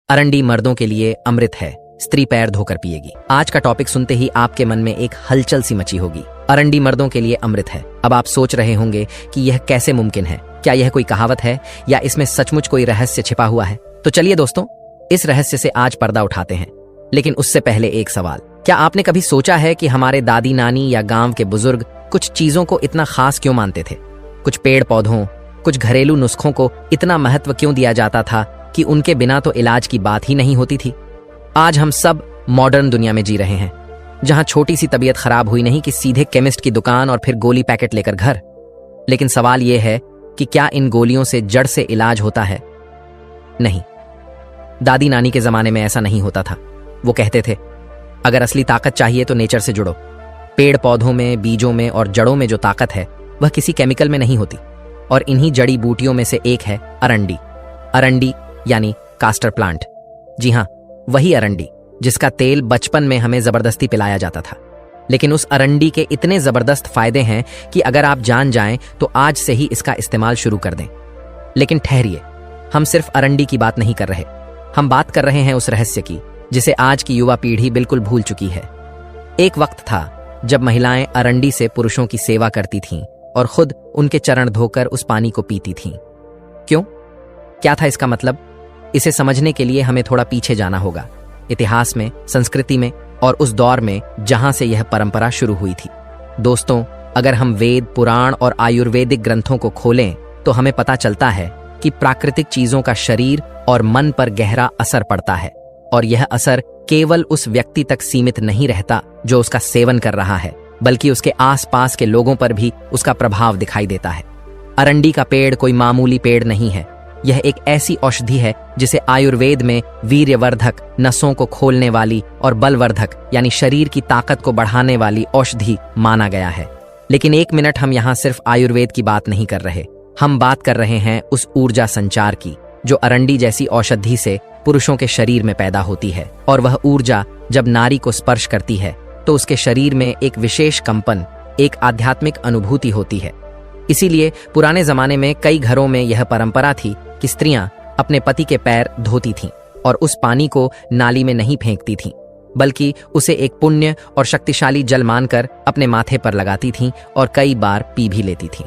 अरंडी मर्दों के लिए अमृत है, स्त्री पैर धोकर पिएगी। आज का टॉपिक सुनते ही आपके मन में एक हलचल सी मची होगी। अरंडी मर्दों के लिए अमृत है। अब आप सोच रहे होंगे कि यह कैसे मुमकिन है, क्या यह कोई कहावत है या इसमें सचमुच कोई रहस्य छिपा हुआ है? तो चलिए दोस्तों, इस रहस्य से आज पर्दा उठाते हैं। लेकिन उससे पहले एक सवाल, क्या आपने कभी सोचा है कि हमारे दादी नानी या गांव के बुजुर्ग कुछ चीजों को इतना खास क्यों मानते थे? कुछ पेड़ पौधों, कुछ घरेलू नुस्खों को इतना महत्व क्यों दिया जाता था कि उनके बिना तो इलाज की बात ही नहीं होती थी। आज हम सब मॉडर्न दुनिया में जी रहे हैं, जहां छोटी सी तबीयत खराब हुई नहीं कि सीधे केमिस्ट की दुकान और फिर गोली पैकेट लेकर घर। लेकिन सवाल यह है कि क्या इन गोलियों से जड़ से इलाज होता है? नहीं। दादी नानी के जमाने में ऐसा नहीं होता था। वो कहते थे, अगर असली ताकत चाहिए तो नेचर से जुड़ो। पेड़ पौधों में, बीजों में और जड़ों में जो ताकत है वह किसी केमिकल में नहीं होती। और इन्हीं जड़ी बूटियों में से एक है अरंडी। अरंडी यानी कास्टर प्लांट। जी हां, वही अरंडी जिसका तेल बचपन में हमें जबरदस्ती पिलाया जाता था। लेकिन उस अरंडी के इतने जबरदस्त फायदे हैं कि अगर आप जान जाएं तो आज से ही इसका इस्तेमाल शुरू कर दें। लेकिन ठहरिए, हम सिर्फ अरंडी की बात नहीं कर रहे। हम बात कर रहे हैं उस रहस्य की जिसे आज की युवा पीढ़ी बिल्कुल भूल चुकी है। एक वक्त था जब महिलाएं अरंडी से पुरुषों की सेवा करती थीं और खुद उनके चरण धोकर उस पानी को पीती थीं। क्यों? क्या था इसका मतलब? इसे समझने के लिए हमें थोड़ा पीछे जाना होगा, इतिहास में, संस्कृति में और उस दौर में जहां से यह परंपरा शुरू हुई थी। दोस्तों, अगर हम वेद, पुराण और आयुर्वेदिक ग्रंथों को खोलें तो हमें पता चलता है कि प्राकृतिक चीजों का शरीर और मन पर गहरा असर पड़ता है। और यह असर केवल उस व्यक्ति तक सीमित नहीं रहता जो उसका सेवन कर रहा है, बल्कि उसके आसपास के लोगों पर भी उसका प्रभाव दिखाई देता है। अरंडी का पेड़ कोई मामूली पेड़ नहीं है। यह एक ऐसी औषधि है जिसे आयुर्वेद में वीर्यवर्धक, नसों को खोलने वाली और बलवर्धक यानी शरीर की ताकत को बढ़ाने वाली औषधि माना गया है। लेकिन एक मिनट, हम यहाँ सिर्फ आयुर्वेद की बात नहीं कर रहे। हम बात कर रहे हैं उस ऊर्जा संचार की जो अरंडी जैसी औषधि से पुरुषों के शरीर में पैदा होती है। और वह ऊर्जा जब नारी को स्पर्श करती है तो उसके शरीर में एक विशेष कंपन, एक आध्यात्मिक अनुभूति होती है। इसीलिए पुराने जमाने में कई घरों में यह परंपरा थी कि स्त्रियां अपने पति के पैर धोती थीं और उस पानी को नाली में नहीं फेंकती थीं, बल्कि उसे एक पुण्य और शक्तिशाली जल मानकर अपने माथे पर लगाती थीं और कई बार पी भी लेती थीं।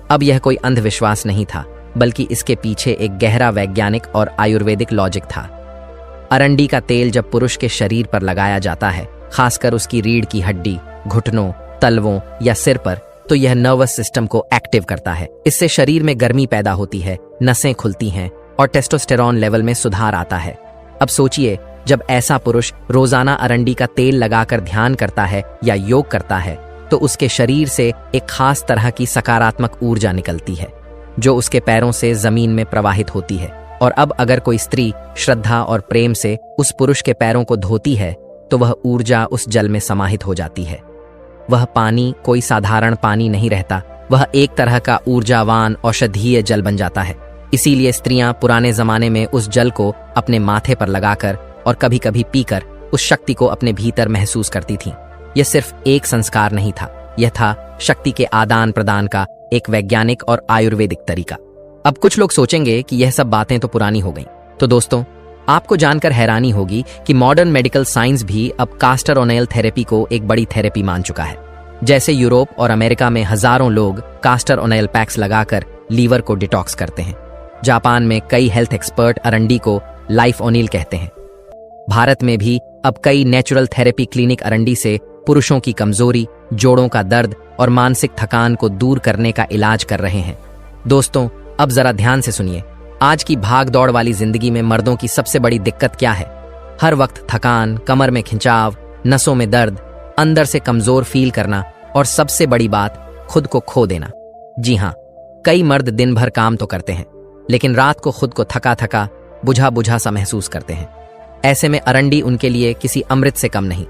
अब यह कोई अंधविश्वास नहीं था, बल्कि इसके पीछे एक गहरा वैज्ञानिक और आयुर्वेदिक लॉजिक था। अरंडी का तेल जब पुरुष के शरीर पर लगाया जाता है, खासकर उसकी रीढ़ की हड्डी, घुटनों, तलवों या सिर पर, तो यह नर्वस सिस्टम को एक्टिव करता है। इससे शरीर में गर्मी पैदा होती है, नसें खुलती हैं और टेस्टोस्टेरॉन लेवल में सुधार आता है। अब सोचिए, जब ऐसा पुरुष रोजाना अरंडी का तेल लगाकर ध्यान करता है या योग करता है तो उसके शरीर से एक खास तरह की सकारात्मक ऊर्जा निकलती है जो उसके पैरों से जमीन में प्रवाहित होती है। और अब अगर कोई स्त्री श्रद्धा और प्रेम से उस पुरुष के पैरों को धोती है तो वह ऊर्जा उस जल में समाहित हो जाती है। वह पानी कोई साधारण पानी नहीं रहता, वह एक तरह का ऊर्जावान औषधीय जल बन जाता है। इसीलिए स्त्रियां पुराने जमाने में उस जल को अपने माथे पर लगाकर और कभी कभी पीकर उस शक्ति को अपने भीतर महसूस करती थीं। यह सिर्फ एक संस्कार नहीं था, यह था शक्ति के आदान प्रदान का एक वैज्ञानिक और आयुर्वेदिक तरीका। अब कुछ लोग सोचेंगे कि यह सब बातें तो पुरानी हो गईं। तो दोस्तों, आपको जानकर हैरानी होगी कि मॉडर्न मेडिकल साइंस भी अब कास्टर ओनेल थेरेपी को एक बड़ी थेरेपी मान चुका है। जैसे यूरोप और अमेरिका में हजारों लोग कास्टर ओनेल पैक्स लगाकर लीवर को डिटॉक्स करते हैं। जापान में कई हेल्थ एक्सपर्ट अरंडी को लाइफ ओनील कहते हैं। भारत में भी अब कई नेचुरल थेरेपी क्लिनिक अरंडी से पुरुषों की कमजोरी, जोड़ों का दर्द और मानसिक थकान को दूर करने का इलाज कर रहे हैं। दोस्तों, अब जरा ध्यान से सुनिए। आज की भाग दौड़ वाली जिंदगी में मर्दों की सबसे बड़ी दिक्कत क्या है? हर वक्त थकान, कमर में खिंचाव, नसों में दर्द, अंदर से कमजोर फील करना और सबसे बड़ी बात, खुद को खो देना। जी हां, कई मर्द दिन भर काम तो करते हैं लेकिन रात को खुद को थका थका, बुझा बुझा सा महसूस करते हैं। ऐसे में अरंडी उनके लिए किसी अमृत से कम नहीं,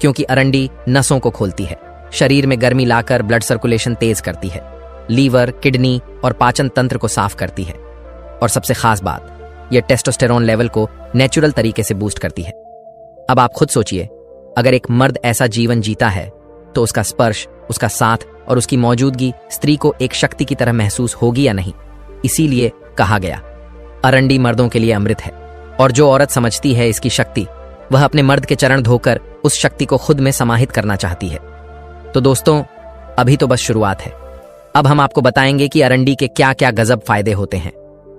क्योंकि अरंडी नसों को खोलती है, शरीर में गर्मी लाकर ब्लड सर्कुलेशन तेज करती है, लीवर, किडनी और पाचन तंत्र को साफ करती है। और सबसे खास बात, यह टेस्टोस्टेरोन लेवल को नेचुरल तरीके से बूस्ट करती है। अब आप खुद सोचिए, अगर एक मर्द ऐसा जीवन जीता है तो उसका स्पर्श, उसका साथ और उसकी मौजूदगी स्त्री को एक शक्ति की तरह महसूस होगी या नहीं? इसीलिए कहा गया, अरंडी मर्दों के लिए अमृत है। और जो औरत समझती है इसकी शक्ति, वह अपने मर्द के चरण धोकर उस शक्ति को खुद में समाहित करना चाहती है। तो दोस्तों, अभी तो बस शुरुआत है। अब हम आपको बताएंगे कि अरंडी के क्या क्या गजब फायदे होते हैं,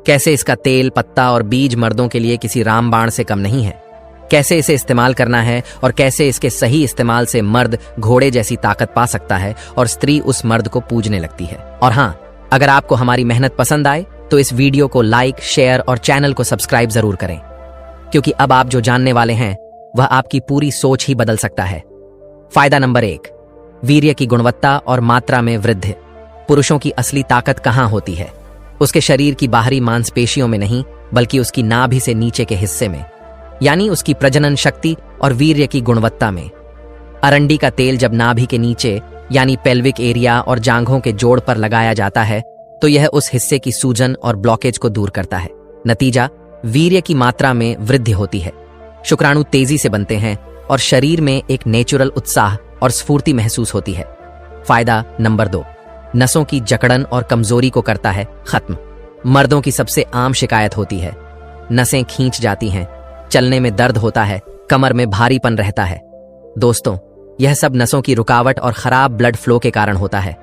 कैसे इसका तेल, पत्ता और बीज मर्दों के लिए किसी रामबाण से कम नहीं है, कैसे इसे इस्तेमाल करना है और कैसे इसके सही इस्तेमाल से मर्द घोड़े जैसी ताकत पा सकता है और स्त्री उस मर्द को पूजने लगती है। और हाँ, अगर आपको हमारी मेहनत पसंद आए तो इस वीडियो को लाइक, शेयर और चैनल को सब्सक्राइब जरूर करें, क्योंकि अब आप जो जानने वाले हैं वह आपकी पूरी सोच ही बदल सकता है। फायदा नंबर 1, वीर्य की गुणवत्ता और मात्रा में वृद्धि। पुरुषों की असली ताकत कहाँ होती है? उसके शरीर की बाहरी मांसपेशियों में नहीं, बल्कि उसकी नाभि से नीचे के हिस्से में, यानी उसकी प्रजनन शक्ति और वीर्य की गुणवत्ता में। अरंडी का तेल जब नाभि के नीचे यानी पेल्विक एरिया और जांघों के जोड़ पर लगाया जाता है तो यह उस हिस्से की सूजन और ब्लॉकेज को दूर करता है। नतीजा, वीर्य की मात्रा में वृद्धि होती है, शुक्राणु तेजी से बनते हैं और शरीर में एक नेचुरल उत्साह और स्फूर्ति महसूस होती है। फायदा नंबर 2, नसों की जकड़न और कमजोरी को करता है खत्म। मर्दों की सबसे आम शिकायत होती है, नसें खींच जाती हैं, चलने में दर्द होता है, कमर में भारीपन रहता है। दोस्तों, यह सब नसों की रुकावट और खराब ब्लड फ्लो के कारण होता है।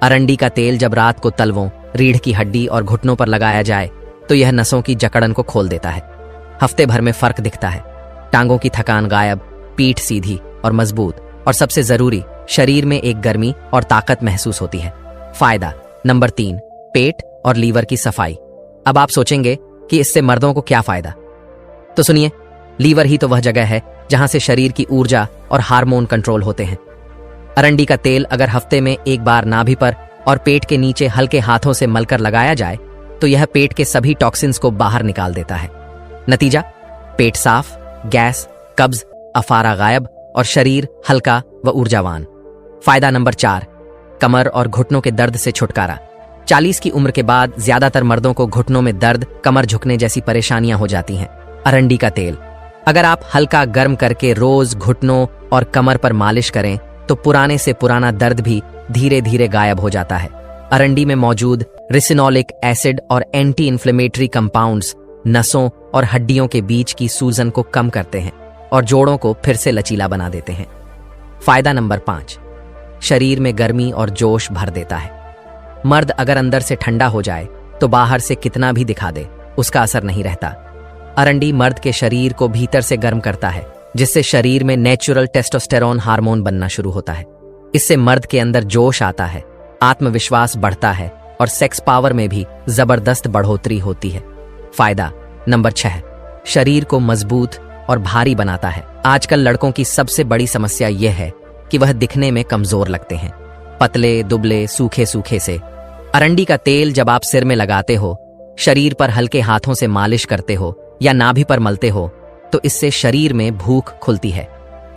अरंडी का तेल जब रात को तलवों, रीढ़ की हड्डी और घुटनों पर लगाया जाए तो यह नसों की जकड़न को खोल देता है। हफ्ते भर में फर्क दिखता है, टांगों की थकान गायब, पीठ सीधी और मजबूत, और सबसे जरूरी, शरीर में एक गर्मी और ताकत महसूस होती है। फायदा नंबर 3, पेट और लीवर की सफाई। अब आप सोचेंगे कि इससे मर्दों को क्या फायदा? तो सुनिए, लीवर ही तो वह जगह है जहां से शरीर की ऊर्जा और हार्मोन कंट्रोल होते हैं। अरंडी का तेल अगर हफ्ते में एक बार नाभि पर और पेट के नीचे हल्के हाथों से मलकर लगाया जाए तो यह पेट के सभी टॉक्सिन्स को बाहर निकाल देता है। नतीजा, पेट साफ, गैस, कब्ज, अफारा गायब और शरीर हल्का व ऊर्जावान। फायदा नंबर 4, कमर और घुटनों के दर्द से छुटकारा। 40 की उम्र के बाद ज्यादातर मर्दों को घुटनों में दर्द, कमर झुकने जैसी परेशानियां हो जाती हैं। अरंडी का तेल अगर आप हल्का गर्म करके रोज घुटनों और कमर पर मालिश करें तो पुराने से पुराना दर्द भी धीरे धीरे गायब हो जाता है। अरंडी में मौजूद रिसिनोलिक एसिड और एंटी इन्फ्लेमेटरी कंपाउंड्स नसों और हड्डियों के बीच की सूजन को कम करते हैं और जोड़ों को फिर से लचीला बना देते हैं। फायदा नंबर 5, शरीर में गर्मी और जोश भर देता है। मर्द अगर अंदर से ठंडा हो जाए तो बाहर से कितना भी दिखा दे, उसका असर नहीं रहता। अरंडी मर्द के शरीर को भीतर से गर्म करता है, जिससे शरीर में नेचुरल टेस्टोस्टेरोन हार्मोन बनना शुरू होता है। इससे मर्द के अंदर जोश आता है, आत्मविश्वास बढ़ता है और सेक्स पावर में भी जबरदस्त बढ़ोतरी होती है। फायदा नंबर 6, शरीर को मजबूत और भारी बनाता है। आजकल लड़कों की सबसे बड़ी समस्या यह है कि वह दिखने में कमजोर लगते हैं, पतले दुबले, सूखे सूखे से। अरंडी का तेल जब आप सिर में लगाते हो, शरीर पर हल्के हाथों से मालिश करते हो या नाभि पर मलते हो तो इससे शरीर में भूख खुलती है,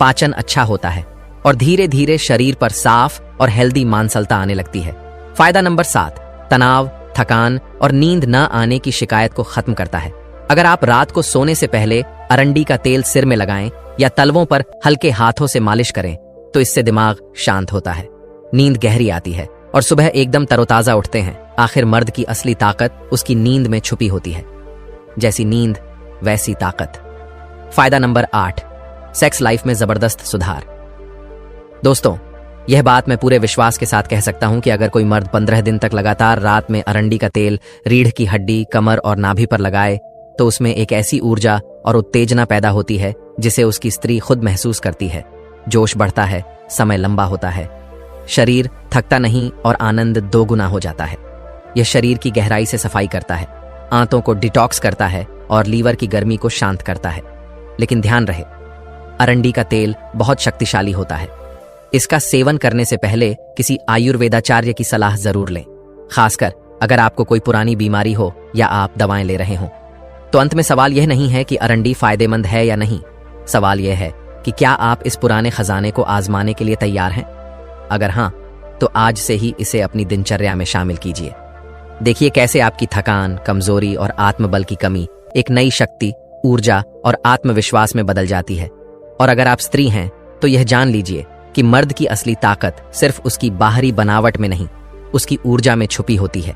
पाचन अच्छा होता है और धीरे धीरे शरीर पर साफ और हेल्दी मांसलता आने लगती है। फायदा नंबर 7, तनाव, थकान और नींद न आने की शिकायत को खत्म करता है। अगर आप रात को सोने से पहले अरंडी का तेल सिर में लगाएं या तलवों पर हल्के हाथों से मालिश करें तो इससे दिमाग शांत होता है, नींद गहरी आती है और सुबह एकदम तरोताजा उठते हैं। आखिर मर्द की असली ताकत उसकी नींद में छुपी होती है, जैसी नींद वैसी ताकत। फायदा नंबर 8, सेक्स लाइफ में जबरदस्त सुधार। दोस्तों, यह बात मैं पूरे विश्वास के साथ कह सकता हूं कि अगर कोई मर्द 15 दिन तक लगातार रात में अरंडी का तेल रीढ़ की हड्डी, कमर और नाभि पर लगाए तो उसमें एक ऐसी ऊर्जा और उत्तेजना पैदा होती है जिसे उसकी स्त्री खुद महसूस करती है। जोश बढ़ता है, समय लंबा होता है, शरीर थकता नहीं और आनंद दोगुना हो जाता है। यह शरीर की गहराई से सफाई करता है, आंतों को डिटॉक्स करता है और लीवर की गर्मी को शांत करता है। लेकिन ध्यान रहे, अरंडी का तेल बहुत शक्तिशाली होता है। इसका सेवन करने से पहले किसी आयुर्वेदाचार्य की सलाह जरूर लें, खासकर अगर आपको कोई पुरानी बीमारी हो या आप दवाएं ले रहे हों। तो अंत में सवाल यह नहीं है कि अरंडी फायदेमंद है या नहीं, सवाल यह है कि क्या आप इस पुराने खजाने को आजमाने के लिए तैयार हैं? अगर हां, तो आज से ही इसे अपनी दिनचर्या में शामिल कीजिए। देखिए कैसे आपकी थकान, कमजोरी और आत्मबल की कमी एक नई शक्ति, ऊर्जा और आत्मविश्वास में बदल जाती है। और अगर आप स्त्री हैं तो यह जान लीजिए कि मर्द की असली ताकत सिर्फ उसकी बाहरी बनावट में नहीं, उसकी ऊर्जा में छुपी होती है।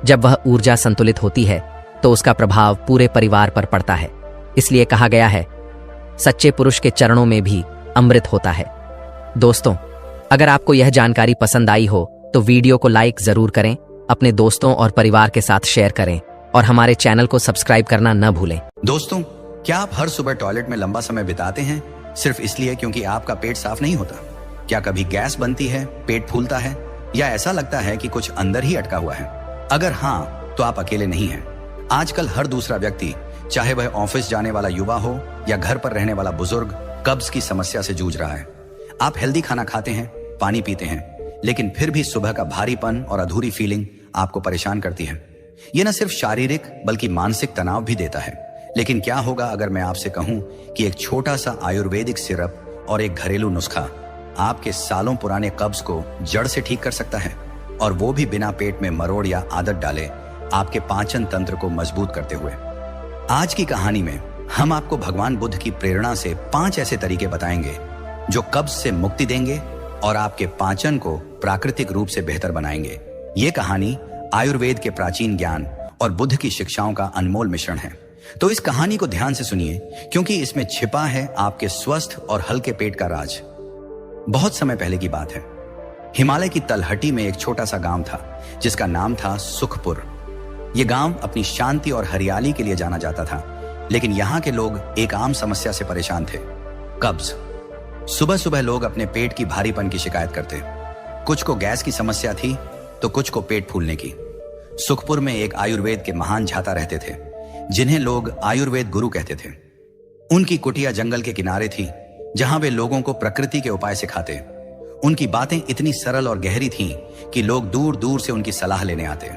जब वह ऊर्जा संतुलित होती है तो उसका प्रभाव पूरे परिवार पर पड़ता है। इसलिए कहा गया है, सच्चे पुरुष के चरणों में भी अमृत होता है। दोस्तों, अगर आपको यह जानकारी पसंद आई हो तो वीडियो को लाइक जरूर करें, अपने दोस्तों और परिवार के साथ शेयर करें और हमारे चैनल को सब्सक्राइब करना न भूलें। दोस्तों, क्या आप हर सुबह टॉयलेट में लंबा समय बिताते हैं सिर्फ इसलिए क्योंकि आपका पेट साफ नहीं होता? क्या कभी गैस बनती है, पेट फूलता है या ऐसा लगता है कि कुछ अंदर ही अटका हुआ है? अगर हाँ, तो आप अकेले नहीं हैं। आजकल हर दूसरा व्यक्ति, चाहे वह ऑफिस जाने वाला युवा हो या घर पर रहने वाला बुजुर्ग, कब्ज की समस्या से जूझ रहा है। आप हेल्दी खाना खाते हैं, पानी पीते हैं, लेकिन फिर भी सुबह का भारीपन और अधूरी फीलिंग आपको परेशान करती है। यह न सिर्फ शारीरिक बल्कि मानसिक तनाव भी देता है। लेकिन क्या होगा अगर मैं आपसे कहूं कि एक छोटा सा आयुर्वेदिक सिरप और एक घरेलू नुस्खा आपके सालों पुराने कब्ज को जड़ से ठीक कर सकता है, और वो भी बिना पेट में मरोड़ या आदत डाले आपके पाचन तंत्र को मजबूत करते हुए। आज की कहानी में हम आपको भगवान बुद्ध की प्रेरणा से 5 ऐसे तरीके बताएंगे जो कब्ज से मुक्ति देंगे और आपके पाचन को प्राकृतिक रूप से बेहतर बनाएंगे। ये कहानी आयुर्वेद के प्राचीन ज्ञान और बुद्ध की शिक्षाओं का अनमोल मिश्रण है। तो इस कहानी को ध्यान से सुनिए, क्योंकि इसमें छिपा है आपके स्वस्थ और हल्के पेट का राज। बहुत समय पहले की बात है। हिमालय की तलहटी में एक छोटा सा गांव था जिसका नाम था सुखपुर। यह गांव अपनी शांति और हरियाली के लिए जाना जाता था, लेकिन यहाँ के लोग एक आम समस्या से परेशान थे, कब्ज। सुबह सुबह लोग अपने पेट की भारीपन की शिकायत करते। कुछ को गैस की समस्या थी तो कुछ को पेट फूलने की। सुखपुर में एक आयुर्वेद के महान झाता रहते थे, जिन्हें लोग आयुर्वेद गुरु कहते थे। उनकी कुटिया जंगल के किनारे थी, जहां वे लोगों को प्रकृति के उपाय सिखाते। उनकी बातें इतनी सरल और गहरी थीं कि लोग दूर दूर से उनकी सलाह लेने आते।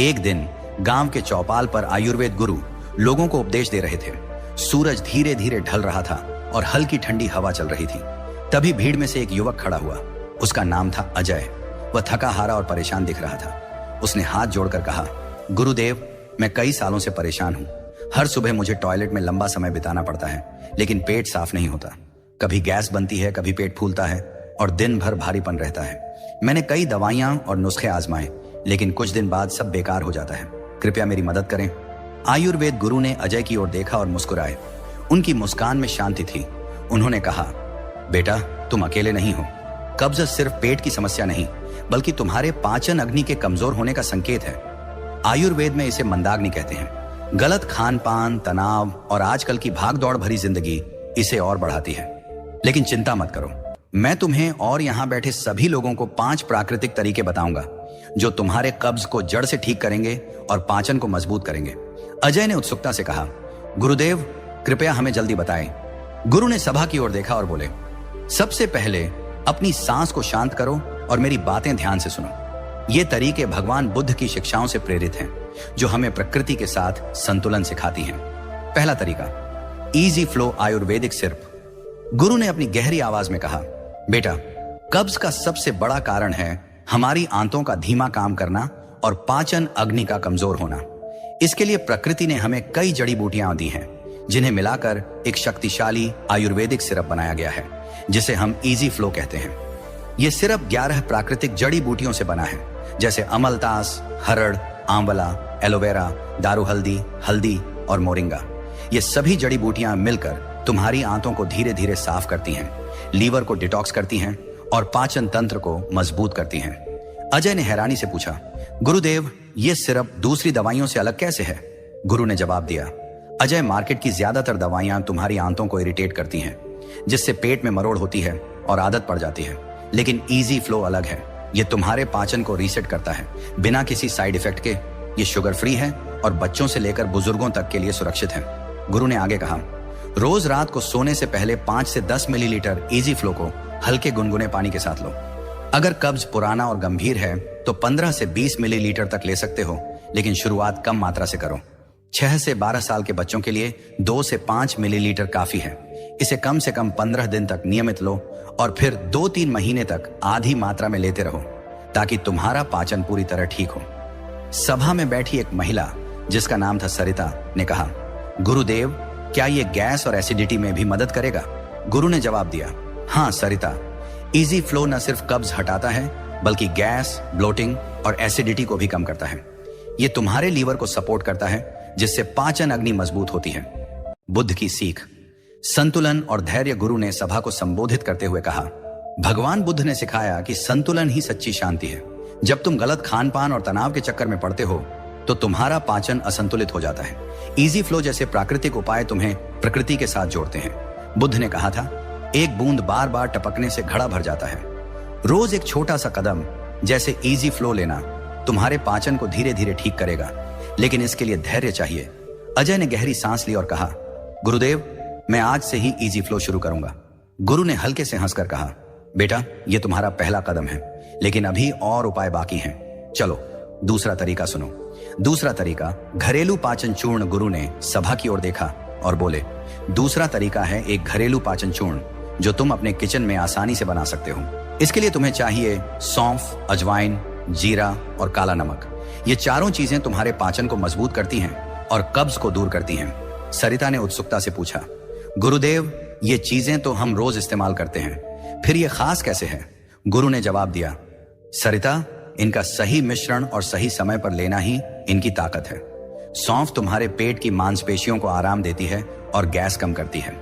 एक दिन गांव के चौपाल पर आयुर्वेद गुरु लोगों को उपदेश दे रहे थे। सूरज धीरे धीरे ढल रहा था और हल्की ठंडी हवा चल रही थी। तभी भीड़ में से एक युवक खड़ा हुआ। उसका नाम था अजय। वह थका हारा और परेशान दिख रहा था। उसने हाथ जोड़कर कहा, गुरुदेव, मैं कई सालों से परेशान हूं। हर सुबह मुझे टॉयलेट में लंबा समय बिताना पड़ता है, लेकिन पेट साफ नहीं होता। कभी गैस बनती है, कभी पेट फूलता है और दिन भर भारीपन रहता है। मैंने कई दवाइयां और नुस्खे आजमाए, लेकिन कुछ दिन बाद सब बेकार हो जाता है। कृपया मेरी मदद करें। आयुर्वेद गुरु ने अजय की ओर देखा और मुस्कुराए। उनकी मुस्कान में शांति थी। उन्होंने कहा, बेटा, तुम अकेले नहीं हो। कब्ज सिर्फ पेट की समस्या नहीं, बल्कि तुम्हारे पाचन अग्नि के कमजोर होने का संकेत है। आयुर्वेद में इसे मंदाग्नि कहते हैं। गलत खान पान, तनाव और आजकल की भाग दौड़ भरी जिंदगी इसे और बढ़ाती है। लेकिन चिंता मत करो, मैं तुम्हें और यहाँ बैठे सभी लोगों को 5 प्राकृतिक तरीके बताऊंगा जो तुम्हारे कब्ज को जड़ से ठीक करेंगे और पाचन को मजबूत करेंगे। अजय ने उत्सुकता से कहा, गुरुदेव, कृपया हमें जल्दी बताएं। गुरु ने सभा की ओर देखा और बोले, सबसे पहले अपनी सांस को शांत करो और मेरी बातें ध्यान से सुनो। ये तरीके भगवान बुद्ध की शिक्षाओं से प्रेरित हैं, जो हमें प्रकृति के साथ संतुलन सिखाती हैं। पहला तरीका, इजी फ्लो आयुर्वेदिक सिरप। गुरु ने अपनी गहरी आवाज में कहा, बेटा, कब्ज का सबसे बड़ा कारण है हमारी आंतों का धीमा काम करना और पाचन अग्नि का कमजोर होना। इसके लिए प्रकृति ने हमें कई जड़ी बूटियां दी हैं, जिन्हें मिलाकर एक शक्तिशाली आयुर्वेदिक सिरप बनाया गया है, जिसे हम इजी फ्लो कहते हैं। यह सिरप 11 प्राकृतिक जड़ी बूटियों से बना है, जैसे अमलतास, हरड़, आंवला, एलोवेरा, दारू हल्दी, हल्दी और मोरिंगा। ये सभी जड़ी बूटियां मिलकर तुम्हारी आंतों को धीरे धीरे साफ करती हैं, लीवर को डिटॉक्स करती हैं और पाचन तंत्र को मजबूत करती हैं। अजय ने हैरानी से पूछा, गुरुदेव, ये सिरप दूसरी दवाइयों से अलग कैसे है? गुरु ने जवाब दिया, अजय, मार्केट की ज्यादातर दवाइयां तुम्हारी आंतों को इरिटेट करती हैं, जिससे पेट में मरोड़ होती है और आदत पड़ जाती है। लेकिन इजी फ्लो अलग है। ये तुम्हारे पाचन को रीसेट करता है बिना किसी साइड इफेक्ट के। ये शुगर फ्री है और बच्चों से लेकर बुजुर्गों तक के लिए सुरक्षित है। गुरु ने आगे कहा, रोज रात को सोने से पहले 5 से 10 मिलीलीटर इजी फ्लो को हल्के गुनगुने पानी के साथ लो। अगर कब्ज पुराना और गंभीर है तो 15 से 20 मिलीलीटर तक ले सकते हो, लेकिन शुरुआत कम मात्रा से करो। 6 से 12 साल के बच्चों के लिए 2 से 5 मिलीलीटर काफी है। इसे कम से कम 15 दिन तक नियमित लो और फिर 2-3 महीने तक आधी मात्रा में लेते रहो, ताकि तुम्हारा पाचन पूरी तरह ठीक हो। सभा में बैठी एक महिला जिसका नाम था सरिता ने कहा, गुरुदेव, क्या ये गैस और एसिडिटी में भी मदद करेगा? गुरु ने जवाब दिया, हाँ सरिता, इजी फ्लो न सिर्फ कब्ज हटाता है बल्कि गैस, ब्लोटिंग और एसिडिटी को भी कम करता है। ये तुम्हारे लीवर को सपोर्ट करता है, जिससे पाचन अग्नि मजबूत होती है। बुद्ध की सीख। संतुलन और धैर्य। गुरु ने सभा को संबोधित करते हुए कहा, भगवान बुद्ध ने सिखाया कि संतुलन ही सच्ची शांति है। जब तुम गलत खान पान और तनाव के चक्कर में पड़ते हो तो तुम्हारा पाचन असंतुलित हो जाता है। इजी फ्लो जैसे प्राकृतिक उपाय तुम्हें प्रकृति के साथ जोड़ते हैं। बुद्ध ने कहा था, एक बूंद बार बार टपकने से घड़ा भर जाता है। रोज एक छोटा सा कदम जैसे इजी फ्लो लेना तुम्हारे पाचन को धीरे धीरे ठीक करेगा, लेकिन इसके लिए धैर्य चाहिए। अजय ने गहरी सांस ली और कहा, गुरुदेव, मैं आज से ही इजी फ्लो शुरू करूंगा। गुरु ने हल्के से हंसकर कहा, बेटा, यह तुम्हारा पहला कदम है, लेकिन अभी और उपाय बाकी हैं। चलो दूसरा तरीका सुनो। दूसरा तरीका घरेलू पाचन चूर्ण। गुरु ने सभा की ओर देखा और बोले, दूसरा तरीका है एक घरेलू पाचन चूर्ण जो तुम अपने किचन में आसानी से बना सकते हो। इसके लिए तुम्हें चाहिए सौंफ, अजवाइन, जीरा और काला नमक। ये चारों चीजें तुम्हारे पाचन को मजबूत करती हैं और कब्ज को दूर करती हैं। सरिता ने उत्सुकता से पूछा, गुरुदेव, ये चीजें तो हम रोज इस्तेमाल करते हैं, फिर ये खास कैसे है? गुरु ने जवाब दिया, सरिता, इनका सही मिश्रण और सही समय पर लेना ही इनकी ताकत है। सौंफ तुम्हारे पेट की मांसपेशियों को आराम देती है और गैस कम करती है।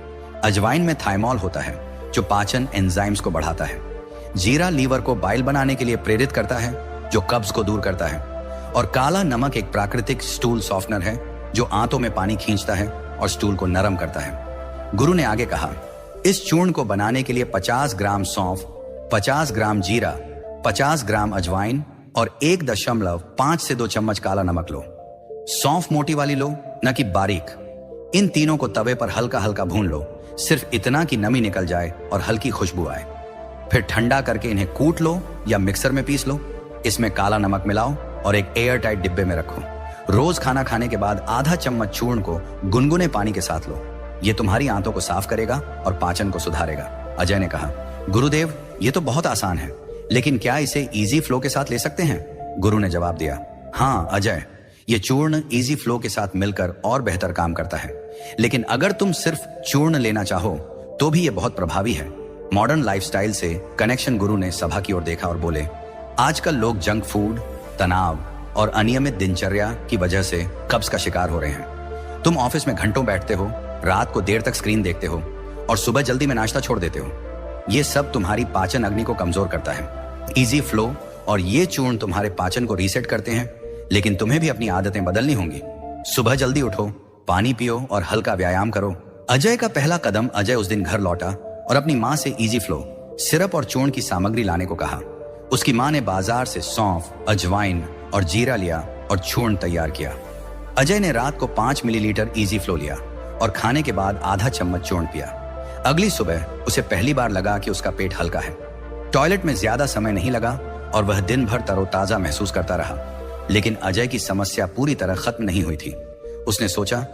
अजवाइन में थाइमोल होता है जो पाचन एंजाइम्स को बढ़ाता है। जीरा लीवर को बाइल बनाने के लिए प्रेरित करता है जो कब्ज को दूर करता है। और काला नमक एक प्राकृतिक स्टूल सॉफ्टनर है जो आंतों में पानी खींचता है और स्टूल को नरम करता है। गुरु ने आगे कहा, इस चूर्ण को बनाने के लिए 50 ग्राम सौंफ, 50 ग्राम जीरा, 50 ग्राम अजवाइन और 1.5 से 2 चम्मच काला नमक लो। सौंफ मोटी वाली लो, न कि बारीक। इन तीनों को तवे पर हल्का हल्का भून लो, सिर्फ इतना कि नमी निकल जाए और हल्की खुशबू आए। फिर ठंडा करके इन्हें कूट लो या मिक्सर में पीस लो। इसमें काला नमक मिलाओ और एक एयर टाइट डिब्बे में रखो। रोज खाना खाने के बाद आधा चम्मच चूर्ण को गुनगुने पानी के साथ लो। ये तुम्हारी आंतों को साफ करेगा और पाचन को सुधारेगा। अजय ने कहा, गुरुदेव, ये तो बहुत आसान है, लेकिन क्या इसे इजी फ्लो के साथ ले सकते हैं? गुरु ने जवाब दिया, हाँ अजय, ये चूर्ण इजी फ्लो के साथ मिलकर और बेहतर काम करता है। लेकिन अगर तुम सिर्फ चूर्ण लेना चाहो तो भी ये बहुत प्रभावी है। मॉडर्न लाइफस्टाइल से कनेक्शन। गुरु ने सभा की ओर देखा और बोले, आजकल लोग जंक फूड, तनाव और अनियमित दिनचर्या की वजह से कब्ज का शिकार हो रहे हैं। तुम ऑफिस में घंटों बैठते हो, रात को देर तक स्क्रीन देखते हो और सुबह जल्दी में नाश्ता छोड़ देते हो। ये सब तुम्हारी पाचन अग्नि को कमजोर करता है। इजी फ्लो और ये चूर्ण तुम्हारे पाचन को रीसेट करते हैं, लेकिन तुम्हें भी अपनी आदतें बदलनी होंगी। सुबह जल्दी उठो, पानी पियो और हल्का व्यायाम करो। अजय का पहला कदम। अजय उस दिन घर लौटा और अपनी माँ से इजी फ्लो, सिरप और चूर्ण की सामग्री लाने को कहा। उसकी माँ ने बाजार से सौंफ, अजवाइन और जीरा लिया और चूर्ण तैयार किया। अजय ने रात को 5 मिलीलीटर इजी फ्लो लिया और खाने के बाद आधा चम्मच चूर्ण पिया। अगली सुबह उसे पहली बार लगा कि उसका पेट हल्का है। टॉयलेट में ज्यादा समय नहीं लगा और वह दिन भर तरोताजा महसूस करता रहा। लेकिन अजय की समस्या पूरी तरह खत्म नहीं हुई थी। उसने सोचा,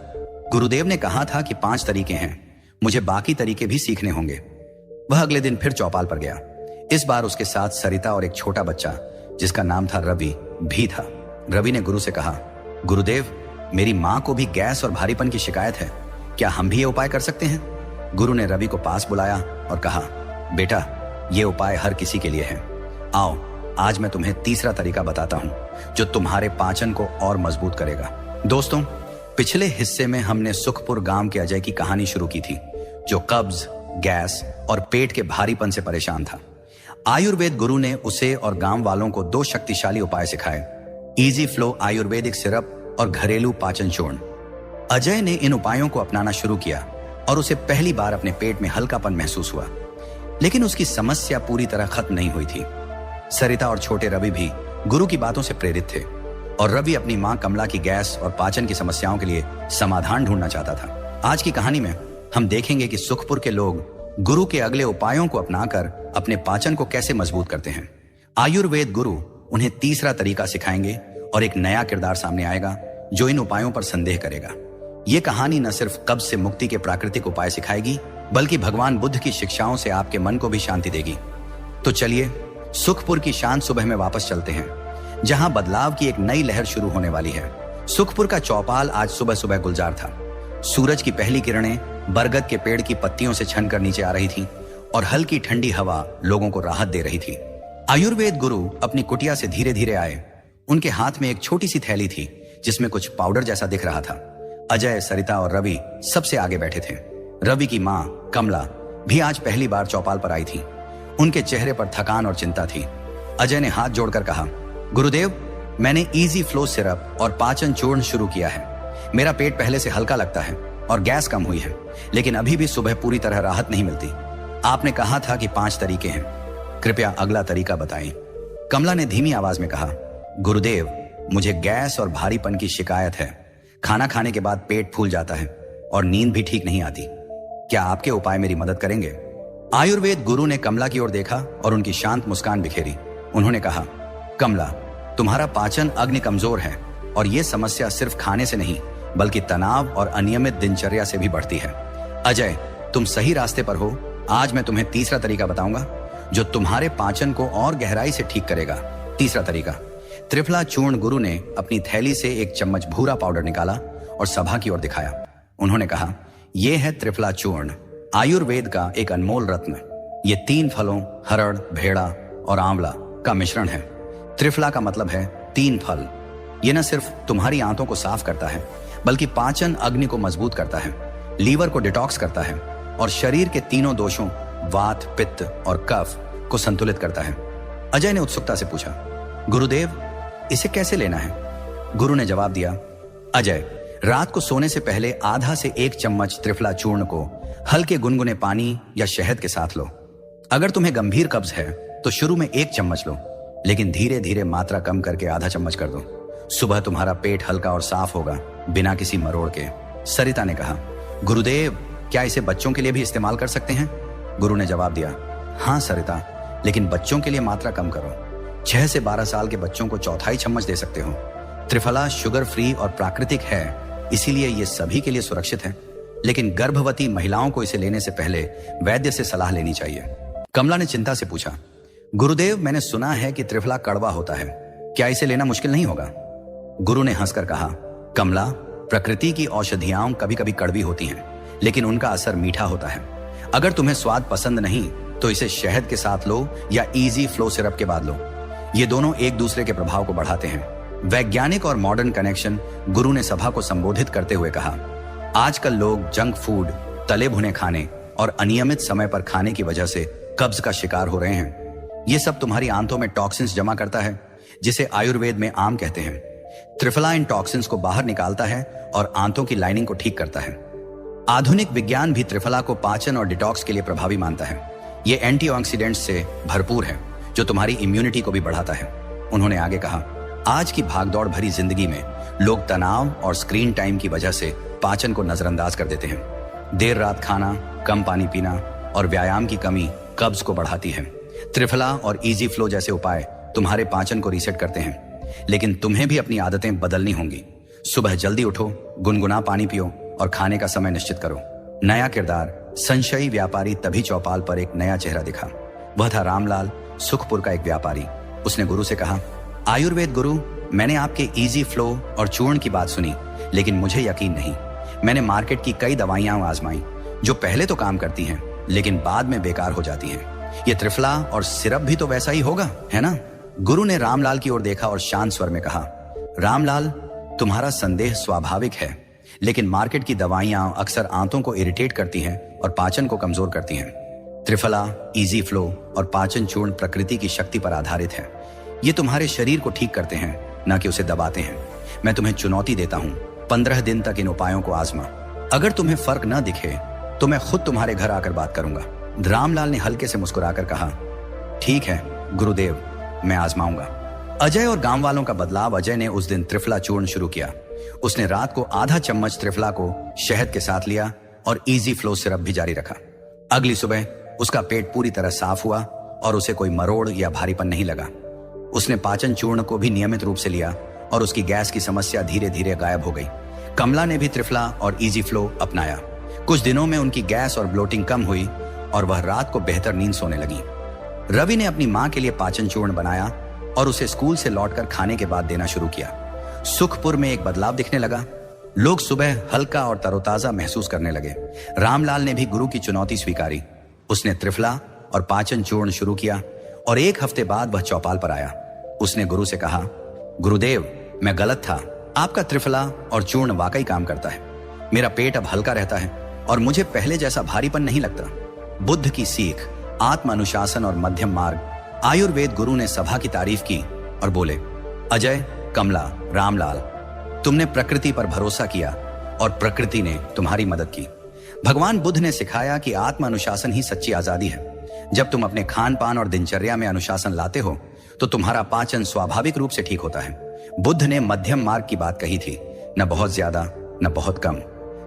गुरुदेव ने कहा था कि 5 तरीके हैं, मुझे बाकी तरीके भी सीखने होंगे। वह अगले दिन फिर चौपाल पर गया। इस बार उसके साथ सरिता और एक छोटा बच्चा जिसका नाम था रवि भी था। रवि ने गुरु से कहा, गुरुदेव, मेरी माँ को भी गैस और भारीपन की शिकायत है, क्या हम भी ये उपाय कर सकते हैं? गुरु ने रवि को पास बुलाया और कहा, बेटा, ये उपाय हर किसी के लिए है। आओ, आज मैं तुम्हें तीसरा तरीका बताता हूं जो तुम्हारे पाचन को और मजबूत करेगा। दोस्तों, पिछले हिस्से में हमने सुखपुर गांव के अजय की कहानी शुरू की थी, जो कब्ज, गैस और पेट के भारीपन से परेशान था। आयुर्वेद गुरु ने उसे और गांव वालों को 2 शक्तिशाली उपाय सिखाए, इजी फ्लो आयुर्वेदिक सिरप और घरेलू पाचन चूर्ण। अजय ने इन उपायों को अपनाना शुरू किया और उसे पहली बार अपने पेट में हल्कापन महसूस हुआ। लेकिन उसकी समस्या पूरी तरह खत्म नहीं हुई थी। सरिता और छोटे रवि भी गुरु की बातों से प्रेरित थे और रवि अपनी मां कमला की गैस और पाचन की समस्याओं के लिए समाधान ढूंढना चाहता था। आज की कहानी में हम देखेंगे कि सुखपुर के लोग गुरु के अगले उपायों को अपनाकर अपने पाचन को कैसे मजबूत करते हैं। आयुर्वेद गुरु उन्हें तीसरा तरीका सिखाएंगे और एक नया किरदार सामने आएगा जो इन उपायों पर संदेह करेगा। ये कहानी न सिर्फ कब्ज से मुक्ति के प्राकृतिक उपाय सिखाएगी, बल्कि भगवान बुद्ध की शिक्षाओं से आपके मन को भी शांति देगी। तो चलिए सुखपुर की शांत सुबह में वापस चलते हैं, जहां बदलाव की एक नई लहर शुरू होने वाली है। सुखपुर का चौपाल आज सुबह सुबह गुलजार था। सूरज की पहली किरणें बरगद के पेड़ की पत्तियों से छनकर नीचे आ रही थी और हल्की ठंडी हवा लोगों को राहत दे रही थी। आयुर्वेद गुरु अपनी कुटिया से धीरे धीरे आए। उनके हाथ में एक छोटी सी थैली थी जिसमें कुछ पाउडर जैसा दिख रहा था। अजय, सरिता और रवि सबसे आगे बैठे थे। रवि की माँ कमला भी आज पहली बार चौपाल पर आई थी। उनके चेहरे पर थकान और चिंता थी। अजय ने हाथ जोड़कर कहा, गुरुदेव, मैंने इजी फ्लो सिरप और पाचन चूर्ण शुरू किया है। मेरा पेट पहले से हल्का लगता है और गैस कम हुई है, लेकिन अभी भी सुबह पूरी तरह राहत नहीं मिलती। आपने कहा था कि 5 तरीके हैं, कृपया अगला तरीका बताएं। कमला ने धीमी आवाज में कहा, गुरुदेव, मुझे गैस और भारीपन की शिकायत है। खाना खाने के बाद पेट फूल जाता है और नींद भी ठीक नहीं आती। क्या आपके उपाय मेरी मदद करेंगे? आयुर्वेद गुरु ने कमला की ओर देखा और उनकी शांत मुस्कान बिखेरी। उन्होंने कहा, कमला, तुम्हारा पाचन अग्नि कमजोर है और यह समस्या सिर्फ खाने से नहीं बल्कि तनाव और अनियमित दिनचर्या से भी बढ़ती है। अजय, तुम सही रास्ते पर हो। आज मैं तुम्हें तीसरा तरीका बताऊंगा जो तुम्हारे पाचन को और गहराई से ठीक करेगा। तीसरा तरीका। त्रिफला चूर्ण गुरु ने अपनी थैली से एक चम्मच भूरा पाउडर निकाला और सभा की ओर दिखाया। उन्होंने कहा, यह है त्रिफला चूर्ण, आयुर्वेद का एक अनमोल रत्न। ये 3 फलों हरड़, भेड़ा और आंवला का मिश्रण है। त्रिफला का मतलब है 3 फल। यह न सिर्फ तुम्हारी आंतों को साफ करता है बल्कि पाचन अग्नि को मजबूत करता है, लीवर को डिटॉक्स करता है और शरीर के तीनों दोषों वात, पित्त और कफ को संतुलित करता है। अजय ने उत्सुकता से पूछा, गुरुदेव, इसे कैसे लेना है? गुरु ने जवाब दिया, अजय, रात को सोने से पहले आधा से 1 चम्मच त्रिफला चूर्ण को हल्के गुनगुने पानी या शहद के साथ लो। अगर तुम्हें गंभीर कब्ज है तो शुरू में 1 चम्मच लो, लेकिन धीरे धीरे मात्रा कम करके आधा चम्मच कर दो। सुबह तुम्हारा पेट हल्का और साफ होगा, बिना किसी मरोड़ के। सरिता ने कहा, गुरुदेव, क्या इसे बच्चों के लिए भी इस्तेमाल कर सकते हैं? गुरु ने जवाब दिया, हाँ सरिता, लेकिन बच्चों के लिए मात्रा कम करो। 6 से 12 साल के बच्चों को 1/4 चम्मच दे सकते हो। त्रिफला शुगर फ्री और प्राकृतिक है, इसीलिए ये सभी के लिए सुरक्षित है, लेकिन गर्भवती महिलाओं को इसे लेने से पहले वैद्य से सलाह लेनी चाहिए। कमला ने चिंता से पूछा, गुरुदेव, मैंने सुना है कि त्रिफला कड़वा होता है, क्या इसे लेना मुश्किल नहीं होगा? गुरु ने हंसकर कहा, कमला, प्रकृति की औषधियां कभी कभी कड़वी होती हैं, लेकिन उनका असर मीठा होता है। अगर तुम्हें स्वाद पसंद नहीं तो इसे शहद के साथ लो या इजी फ्लो सिरप के बाद लो। ये दोनों एक दूसरे के प्रभाव को बढ़ाते हैं। वैज्ञानिक और मॉडर्न कनेक्शन। गुरु ने सभा को संबोधित करते हुए कहा, आजकल लोग जंक फूड, तले भुने खाने और अनियमित समय पर खाने की वजह से कब्ज का शिकार हो रहे हैं। ये सब तुम्हारी आंतों में टॉक्सिन्स जमा करता है, जिसे आयुर्वेद में आम कहते हैं। त्रिफला इन टॉक्सिन्स को बाहर निकालता है और आंतों की लाइनिंग को ठीक करता है। आधुनिक विज्ञान भी त्रिफला को पाचन और डिटॉक्स के लिए प्रभावी मानता है। ये एंटीऑक्सीडेंट्स से भरपूर है जो तुम्हारी इम्यूनिटी को भी बढ़ाता है। उन्होंने आगे कहा, आज की भागदौड़ भरी जिंदगी में लोग तनाव और स्क्रीन टाइम की वजह से पाचन को नजरअंदाज कर देते हैं। देर रात खाना, कम पानी पीना और व्यायाम की कमी कब्ज को बढ़ाती है। त्रिफला और इजी फ्लो जैसे उपाय तुम्हारे पाचन को रीसेट करते हैं, लेकिन तुम्हें भी अपनी आदतें बदलनी होंगी। सुबह जल्दी उठो, गुनगुना पानी पियो और खाने का समय निश्चित करो। नया किरदार। संशयी व्यापारी तभी चौपाल पर एक नया चेहरा दिखा। वह था रामलाल, सुखपुर का एक व्यापारी। उसने गुरु से कहा, आयुर्वेद गुरु, मैंने आपके इजी फ्लो और चूर्ण की बात सुनी, लेकिन मुझे यकीन नहीं। मैंने मार्केट की कई दवाइयां आजमाई जो पहले तो काम करती हैं लेकिन बाद में बेकार हो जाती हैं। ये त्रिफला और सिरप भी तो वैसा ही होगा, है ना? गुरु ने रामलाल की ओर देखा और शांत स्वर में कहा, रामलाल, तुम्हारा संदेह स्वाभाविक है, लेकिन मार्केट की दवाइयां अक्सर आंतों को इरिटेट करती हैं और पाचन को कमजोर करती हैं। त्रिफला, इजी फ्लो और पाचन चूर्ण प्रकृति की शक्ति पर आधारित है। ये तुम्हारे शरीर को ठीक करते हैं, न कि उसे दबाते हैं। मैं तुम्हें चुनौती देता हूँ, 15 दिन तक इन उपायों को आजमा। अगर तुम्हें फर्क न दिखे तो मैं खुद तुम्हारे घर आकर बात करूंगा। रामलाल ने हल्के से मुस्कुराकर कहा, ठीक है गुरुदेव, मैं आजमाऊंगा। अजय और गांव वालों का बदलाव। अजय ने उस दिन त्रिफला चूर्ण शुरू किया। उसने रात को आधा चम्मच त्रिफला को शहद के साथ लिया और इजी फ्लो सिरप भी जारी रखा। अगली सुबह उसका पेट पूरी तरह साफ हुआ और उसे कोई मरोड़ या भारीपन नहीं लगा। उसने पाचन चूर्ण को भी नियमित रूप से लिया और उसकी गैस की समस्या धीरे धीरे गायब हो गई। कमला ने भी त्रिफला और इजी फ्लो अपनाया। कुछ दिनों में उनकी गैस और ब्लोटिंग कम हुई और वह रात को बेहतर नींद सोने लगी। रवि ने अपनी मां के लिए पाचन चूर्ण बनाया और उसे स्कूल से लौटकर खाने के बाद देना शुरू किया। सुखपुर में एक बदलाव दिखने लगा। लोग सुबह हल्का और तरोताजा महसूस करने लगे। रामलाल ने भी गुरु की चुनौती स्वीकारी। उसने त्रिफला और पाचन चूर्ण शुरू किया और 1 हफ्ते बाद वह चौपाल पर आया। उसने गुरु से कहा, गुरुदेव, मैं गलत था, आपका त्रिफला और चूर्ण वाकई काम करता है। मेरा पेट अब हल्का रहता है और मुझे पहले जैसा भारीपन नहीं लगता। बुद्ध की सीख, आत्म अनुशासन और मध्यम मार्ग। आयुर्वेद गुरु ने सभा की तारीफ की और बोले, अजय, कमला, रामलाल, तुमने प्रकृति पर भरोसा किया और प्रकृति ने तुम्हारी मदद की। भगवान बुद्ध ने सिखाया कि आत्म अनुशासन ही सच्ची आजादी है। जब तुम अपने खान पान और दिनचर्या में अनुशासन लाते हो तो तुम्हारा पाचन स्वाभाविक रूप से ठीक होता है। बुद्ध ने मध्यम मार्ग की बात कही थी, न बहुत ज्यादा न बहुत कम।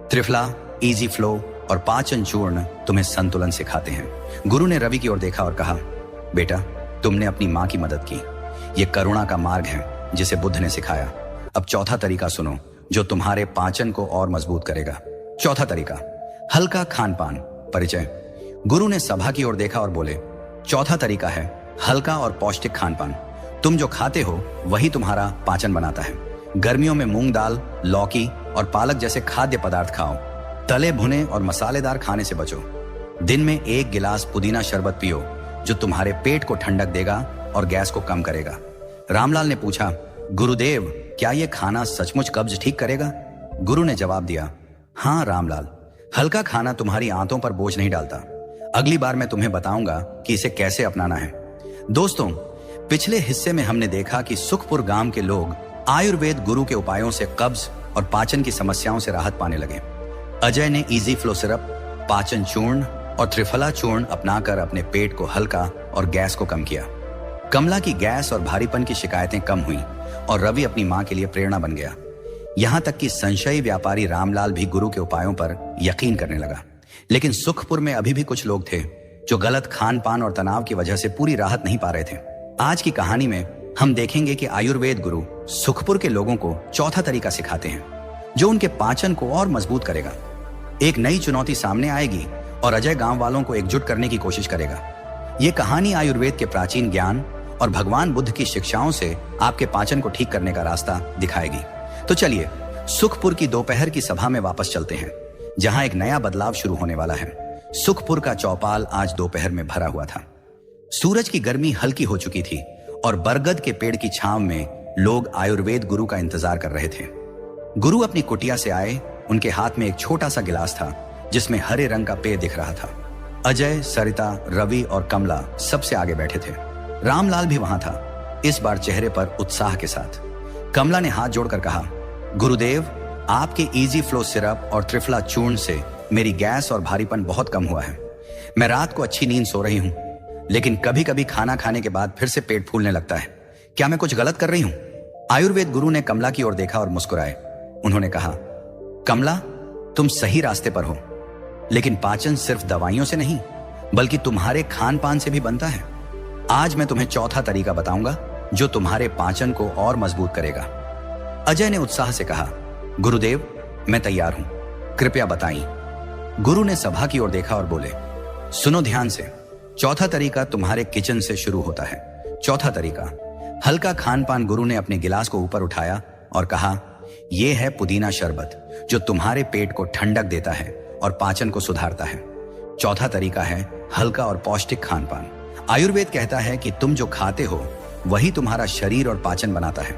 त्रिफला, इजी फ्लो और पाचन चूर्ण तुम्हें संतुलन सिखाते हैं। गुरु ने रवि की ओर देखा और कहा, बेटा, तुमने अपनी मां की मदद की। यह करुणा का मार्ग है जिसे बुद्ध ने सिखाया। अब चौथा तरीका सुनो जो तुम्हारे पाचन को और मजबूत करेगा। चौथा तरीका, हल्का खान पान। परिचय। गुरु ने सभा की ओर देखा और बोले, चौथा तरीका है हल्का और पौष्टिक खान पान। तुम जो खाते हो वही तुम्हारा पाचन बनाता है। गर्मियों में मूंग दाल, लौकी और पालक जैसे खाद्य पदार्थ खाओ। तले भुने और मसालेदार खाने से बचो। दिन में 1 गिलास पुदीना शरबत पियो जो तुम्हारे पेट को ठंडक देगा और गैस को कम करेगा। रामलाल ने पूछा, गुरुदेव, क्या यह खाना सचमुच कब्ज ठीक करेगा? गुरु ने जवाब दिया, हाँ रामलाल, हल्का खाना तुम्हारी आंतों पर बोझ नहीं डालता। अगली बार मैं तुम्हें बताऊंगा कि इसे कैसे अपनाना है। दोस्तों, पिछले हिस्से में हमने देखा कि सुखपुर गांव के लोग आयुर्वेद गुरु के उपायों से कब्ज और पाचन की समस्याओं से राहत पाने लगे। अजय ने इजी फ्लो सिरप, पाचन चूर्ण और त्रिफला चूर्ण अपनाकर अपने पेट को हल्का और गैस को कम किया। कमला की गैस और भारीपन की शिकायतें कम हुई और रवि अपनी मां के लिए प्रेरणा बन गया। यहां तक कि संशयी व्यापारी रामलाल भी गुरु के उपायों पर यकीन करने लगा। लेकिन सुखपुर में अभी भी कुछ लोग थे जो गलत खान पान और तनाव की वजह से पूरी राहत नहीं पा रहे थे। आज की कहानी में हम देखेंगे कि आयुर्वेद गुरु सुखपुर के लोगों को चौथा तरीका सिखाते हैं जो उनके पाचन को और मजबूत करेगा। एक नई चुनौती सामने आएगी और अजय गांव वालों को एकजुट करने की कोशिश करेगा। यह कहानी आयुर्वेद के प्राचीन ज्ञान और भगवान बुद्ध की शिक्षाओं से आपके पाचन को ठीक करने का रास्ता दिखाएगी। तो चलिए सुखपुर की दोपहर की सभा में वापस चलते हैं जहां एक नया बदलाव शुरू होने वाला है। सुखपुर का चौपाल आज दोपहर में भरा हुआ था। सूरज की गर्मी हल्की हो चुकी थी और बरगद के पेड़ की छांव में लोग आयुर्वेद गुरु का इंतजार कर रहे थे। गुरु अपनी कुटिया से आए। उनके हाथ में एक छोटा सा गिलास था जिसमें हरे रंग का पेय दिख रहा था। अजय, सरिता, रवि और कमला सबसे आगे बैठे थे। रामलाल भी वहां था, इस बार चेहरे पर उत्साह के साथ। कमला ने हाथ जोड़कर कहा, गुरुदेव, आपके इजी फ्लो सिरप और त्रिफला चूर्ण से मेरी गैस और भारीपन बहुत कम हुआ है। मैं रात को अच्छी नींद सो रही हूं, लेकिन कभी कभी खाना खाने के बाद फिर से पेट फूलने लगता है। क्या मैं कुछ गलत कर रही हूं? आयुर्वेद गुरु ने कमला की ओर देखा और मुस्कुराए। उन्होंने कहा, कमला, तुम सही रास्ते पर हो, लेकिन पाचन सिर्फ दवाइयों से नहीं बल्कि तुम्हारे खान पान से भी बनता है। आज मैं तुम्हें चौथा तरीका बताऊंगा जो तुम्हारे पाचन को और मजबूत करेगा। अजय ने उत्साह से कहा, गुरुदेव, मैं तैयार हूं, कृपया बताइए। गुरु ने सभा की ओर देखा और बोले, सुनो ध्यान से, चौथा तरीका तुम्हारे किचन से शुरू होता है। चौथा तरीका, हल्का खान पान। गुरु ने अपने गिलास को ऊपर उठाया और कहा, यह है पुदीना शरबत जो तुम्हारे पेट को ठंडक देता है और पाचन को सुधारता है। चौथा तरीका है हल्का और पौष्टिक खान पान। आयुर्वेद कहता है कि तुम जो खाते हो वही तुम्हारा शरीर और पाचन बनाता है।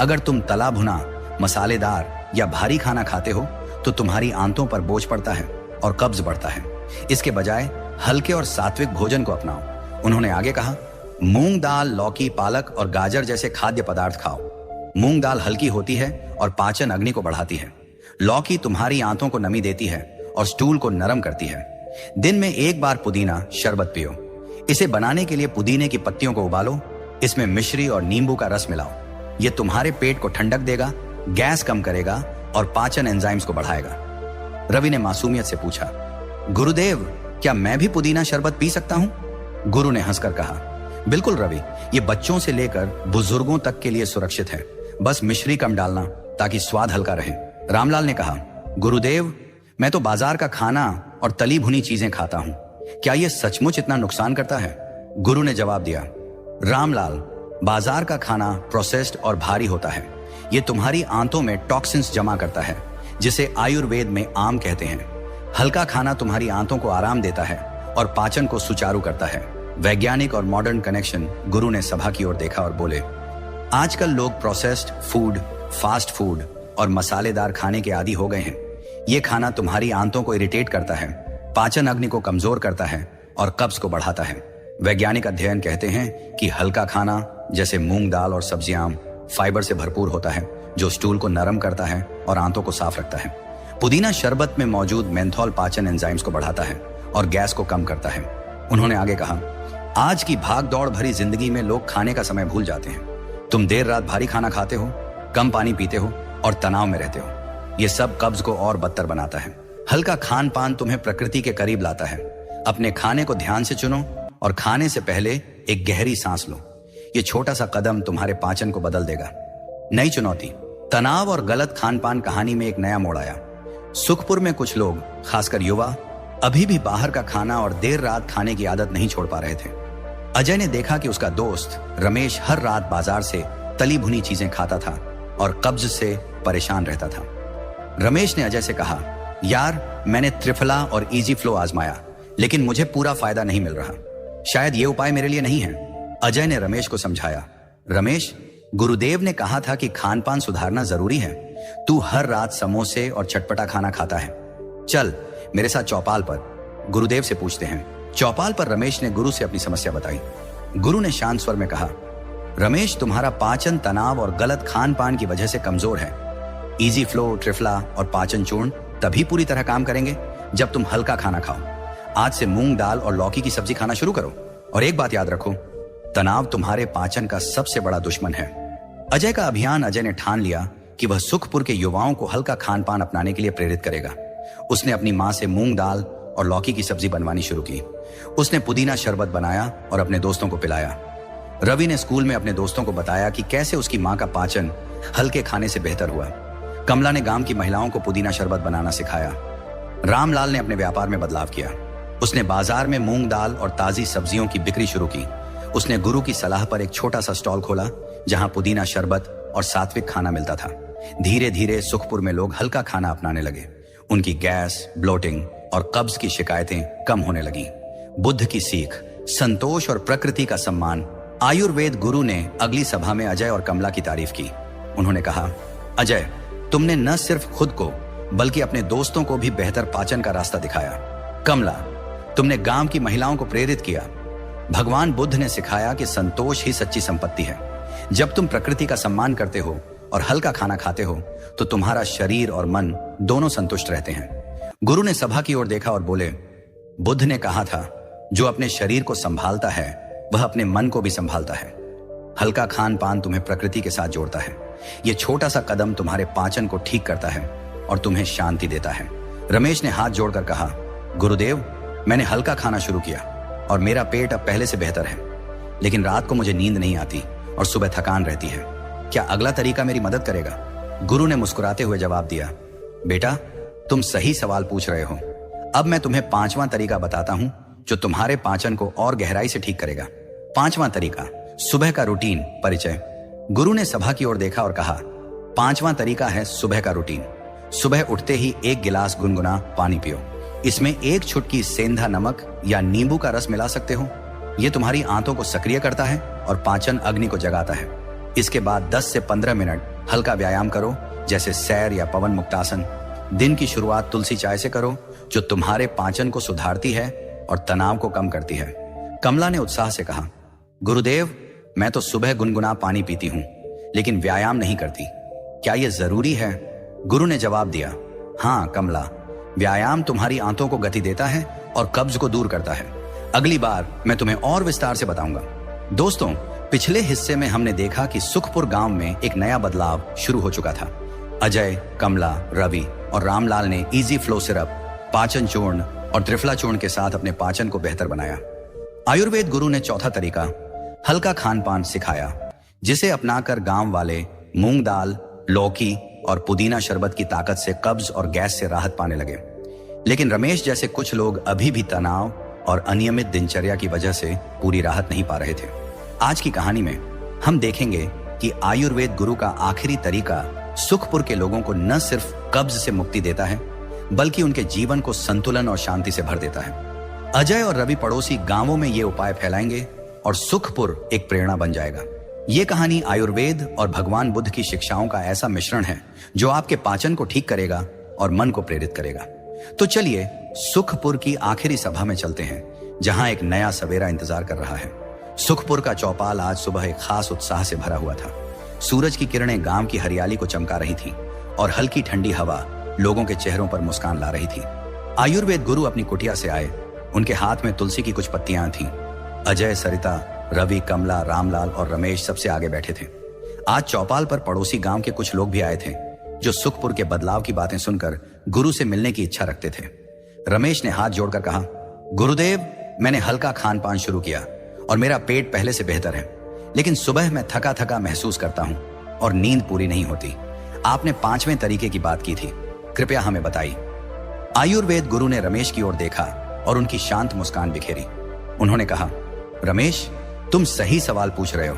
अगर तुम तला भुना, मसालेदार या भारी खाना खाते हो तो तुम्हारी आंतों पर बोझ पड़ता है और कब्ज बढ़ता है। इसके बजाय हल्के और सात्विक भोजन को अपनाओ। उन्होंने आगे कहा, मूंग दाल, लौकी, पालक और गाजर जैसे खाद्य पदार्थ खाओ। मूंग दाल हल्की होती है और पाचन अग्नि को बढ़ाती है। लौकी तुम्हारी आंतों को नमी देती है और स्टूल को नरम करती है। दिन में 1 बार पुदीना शरबत पियो। इसे बनाने के लिए पुदीने की पत्तियों को उबालो, इसमें मिश्री और नींबू का रस मिलाओ। यह तुम्हारे पेट को ठंडक देगा, गैस कम करेगा और पाचन एंजाइम्स को बढ़ाएगा। रवि ने मासूमियत से पूछा, गुरुदेव, क्या मैं भी पुदीना शरबत पी सकता हूं? गुरु ने हंसकर कहा, बिल्कुल रवि, ये बच्चों से लेकर बुजुर्गों तक के लिए सुरक्षित है। बस मिश्री कम डालना ताकि स्वाद हल्का रहे। रामलाल ने कहा, गुरुदेव, मैं तो बाजार का खाना और तली भुनी चीजें खाता हूं, क्या यह सचमुच इतना नुकसान करता है? गुरु ने जवाब दिया, रामलाल, बाजार का खाना प्रोसेस्ड और भारी होता है। यह तुम्हारी आंतों में टॉक्सिन्स जमा करता है जिसे आयुर्वेद में आम कहते हैं। हल्का खाना तुम्हारी आंतों को आराम देता है और पाचन को सुचारू करता है। वैज्ञानिक और मॉडर्न कनेक्शन। गुरु ने सभा की ओर देखा और बोले, आजकल लोग प्रोसेस्ड फूड, फास्ट फूड और मसालेदार खाने के आदी हो गए हैं। ये खाना तुम्हारी आंतों को इरिटेट करता है, पाचन अग्नि को कमजोर करता है और कब्ज को बढ़ाता है। वैज्ञानिक अध्ययन कहते हैं कि हल्का खाना जैसे मूंग दाल और सब्जियां फाइबर से भरपूर होता है, जो स्टूल को नरम करता है और आंतों को साफ रखता है। पुदीना शरबत में मौजूद मेंथोल पाचन एंजाइम्स को बढ़ाता है और गैस को कम करता है। उन्होंने आगे कहा, आज की भाग दौड़ भरी जिंदगी में लोग खाने का समय भूल जाते हैं। तुम देर रात भारी खाना खाते हो, कम पानी पीते हो और तनाव में रहते हो। ये सब कब्ज को और बदतर बनाता है। हल्का खान पान तुम्हें प्रकृति के करीब लाता है। अपने खाने को ध्यान से चुनो और खाने से पहले एक गहरी सांस लो। ये छोटा सा कदम तुम्हारे पाचन को बदल देगा। नई चुनौती, तनाव और गलत खान पान कहानी में एक नया मोड़ आया। सुखपुर में कुछ लोग, खासकर युवा, अभी भी बाहर का खाना और देर रात खाने की आदत नहीं छोड़ पा रहे थे। अजय ने देखा कि उसका दोस्त रमेश हर रात बाजार से तली भुनी चीजें खाता था और कब्ज से परेशान रहता था। रमेश ने अजय से कहा, यार मैंने त्रिफला और इजी फ्लो आजमाया, लेकिन मुझे पूरा फायदा नहीं मिल रहा। शायद ये उपाय मेरे लिए नहीं है। अजय ने रमेश को समझाया, रमेश, गुरुदेव ने कहा था कि खान पान सुधारना जरूरी है। तू हर रात समोसे और चटपटा खाना खाता है। चल मेरे साथ चौपाल पर, गुरुदेव से पूछते हैं। चौपाल पर रमेश ने गुरु से अपनी समस्या बताई। गुरु ने शांत स्वर में कहा, रमेश, तुम्हारा पाचन तनाव और गलत खान पान की वजह से कमजोर है। इजी फ्लो, त्रिफला और पाचन चूर्ण तभी पूरी तरह काम करेंगे जब तुम हल्का खाना खाओ। आज से मूंग दाल और लौकी की सब्जी खाना शुरू करो। और एक बात याद रखो, तनाव तुम्हारे पाचन का सबसे बड़ा दुश्मन है। अजय का अभियान, अजय ने ठान लिया कि वह सुखपुर के युवाओं को हल्का खान पान अपनाने के लिए प्रेरित करेगा। उसने अपनी मां से मूंग दाल और लौकी की सब्जी बनवानी शुरू की। उसने पुदीना शरबत बनाया और अपने दोस्तों को पिलाया। रवि ने स्कूल में अपने दोस्तों को बताया कि कैसे उसकी मां का पाचन हल्के खाने से बेहतर हुआ। कमला ने गांव की महिलाओं को पुदीना शरबत बनाना सिखाया। रामलाल ने अपने व्यापार में बदलाव किया। उसने बाजार में मूंग दाल और ताजी सब्जियों की बिक्री शुरू की। उसने गुरु की सलाह पर एक छोटा सा स्टॉल खोला जहां पुदीना शरबत और सात्विक खाना मिलता था। धीरे धीरे सुखपुर में लोग हल्का खाना अपनाने लगे। उनकी गैस, ब्लोटिंग और कब्ज की शिकायतें कम होने लगी। बुद्ध की सीख, संतोष और प्रकृति का सम्मान। आयुर्वेद गुरु ने अगली सभा में अजय और कमला की तारीफ की। उन्होंने कहा, अजय, तुमने न सिर्फ खुद को बल्कि अपने दोस्तों को भी बेहतर पाचन का रास्ता दिखाया। कमला, तुमने गांव की महिलाओं को प्रेरित किया। भगवान बुद्ध ने सिखाया कि संतोष ही सच्ची संपत्ति है। जब तुम प्रकृति का सम्मान करते हो और हल्का खाना खाते हो तो तुम्हारा शरीर और मन दोनों संतुष्ट रहते हैं। गुरु ने सभा की ओर देखा और बोले, बुद्ध ने कहा था, जो अपने शरीर को संभालता है वह अपने मन को भी संभालता है। हल्का खान पान तुम्हें प्रकृति के साथ जोड़ता है। यह छोटा सा कदम तुम्हारे पाचन को ठीक करता है और तुम्हें शांति देता है। रमेश ने हाथ जोड़कर कहा, गुरुदेव, मैंने हल्का खाना शुरू किया और मेरा पेट अब पहले से बेहतर है, लेकिन रात को मुझे नींद नहीं आती और सुबह थकान रहती है। क्या अगला तरीका मेरी मदद करेगा? गुरु ने मुस्कुराते हुए जवाब दिया, बेटा, तुम सही सवाल पूछ रहे हो। अब मैं तुम्हें 5वां तरीका बताता हूं जो तुम्हारे पाचन को और गहराई से ठीक करेगा। 5वां तरीका, सुबह का रूटीन परिचय। गुरु ने सभा की ओर देखा और कहा, 5वां तरीका है सुबह का रूटीन। सुबह उठते ही 1 गिलास गुनगुना पानी पियो। इसमें 1 चुटकी सेंधा नमक या नींबू का रस मिला सकते हो। यह तुम्हारी आंतों को सक्रिय करता है और पाचन अग्नि को जगाता है। इसके बाद 10 से 15 मिनट हल्का व्यायाम करो, जैसे सैर या पवन मुक्तासन। दिन की शुरुआत तुलसी चाय से करो, जो तुम्हारे पाचन को सुधारती है और तनाव को कम करती है। कमला ने उत्साह से कहा, गुरुदेव, मैं तो सुबह गुनगुना पानी पीती हूं, लेकिन व्यायाम नहीं करती। क्या यह जरूरी है? गुरु ने जवाब दिया, हाँ कमला, व्यायाम तुम्हारी आंतों को गति देता है और कब्ज को दूर करता है। अगली बार मैं तुम्हें और विस्तार से बताऊंगा। दोस्तों, पिछले हिस्से में हमने देखा कि सुखपुर गांव में एक नया बदलाव शुरू हो चुका था। अजय, कमला, रवि और रामलाल ने इजी फ्लो सिरप, पाचन चूर्ण और त्रिफला चूर्ण के साथ अपने पाचन को बेहतर बनाया। आयुर्वेद गुरु ने 4था तरीका, हल्का खान पान सिखाया, जिसे अपनाकर गांव वाले मूंग दाल, लौकी और पुदीना शरबत की ताकत से कब्ज और गैस से राहत पाने लगे। लेकिन रमेश जैसे कुछ लोग अभी भी तनाव और अनियमित दिनचर्या की वजह से पूरी राहत नहीं पा रहे थे। आज की कहानी में हम देखेंगे कि आयुर्वेद गुरु का आखिरी तरीका सुखपुर के लोगों को न सिर्फ कब्ज से मुक्ति देता है, बल्कि उनके जीवन को संतुलन और शांति से भर देता है। अजय और रवि पड़ोसी गांवों में ये उपाय फैलाएंगे और सुखपुर एक प्रेरणा बन जाएगा। ये कहानी आयुर्वेद और भगवान बुद्ध की शिक्षाओं का ऐसा मिश्रण है जो आपके पाचन को ठीक करेगा, और मन को प्रेरित करेगा। तो चलिए सुखपुर की आखिरी सभा में चलते हैं, जहां एक नया सवेरा इंतजार कर रहा है। सुखपुर का चौपाल आज सुबह एक खास उत्साह से भरा हुआ था। सूरज की किरणें गांव की हरियाली को चमका रही थी और हल्की ठंडी हवा लोगों के चेहरों पर मुस्कान ला रही थी। आयुर्वेद गुरु अपनी कुटिया से आए। उनके हाथ में तुलसी की कुछ पत्तियां थीं। अजय, सरिता, रवि, कमला, रामलाल और रमेश सबसे आगे बैठे थे। आज चौपाल पर पड़ोसी गांव के कुछ लोग भी आए थे, जो सुखपुर के बदलाव की बातें सुनकर गुरु से मिलने की इच्छा रखते थे। रमेश ने हाथ जोड़कर कहा, गुरुदेव, मैंने हल्का खान पान शुरू किया और मेरा पेट पहले से बेहतर है, लेकिन सुबह मैं थका थका महसूस करता हूं और नींद पूरी नहीं होती। आपने 5वें तरीके की बात की थी, कृपया हमें बताइए। आयुर्वेद गुरु ने रमेश की ओर देखा और उनकी शांत मुस्कान बिखेरी। उन्होंने कहा, रमेश, तुम सही सवाल पूछ रहे हो।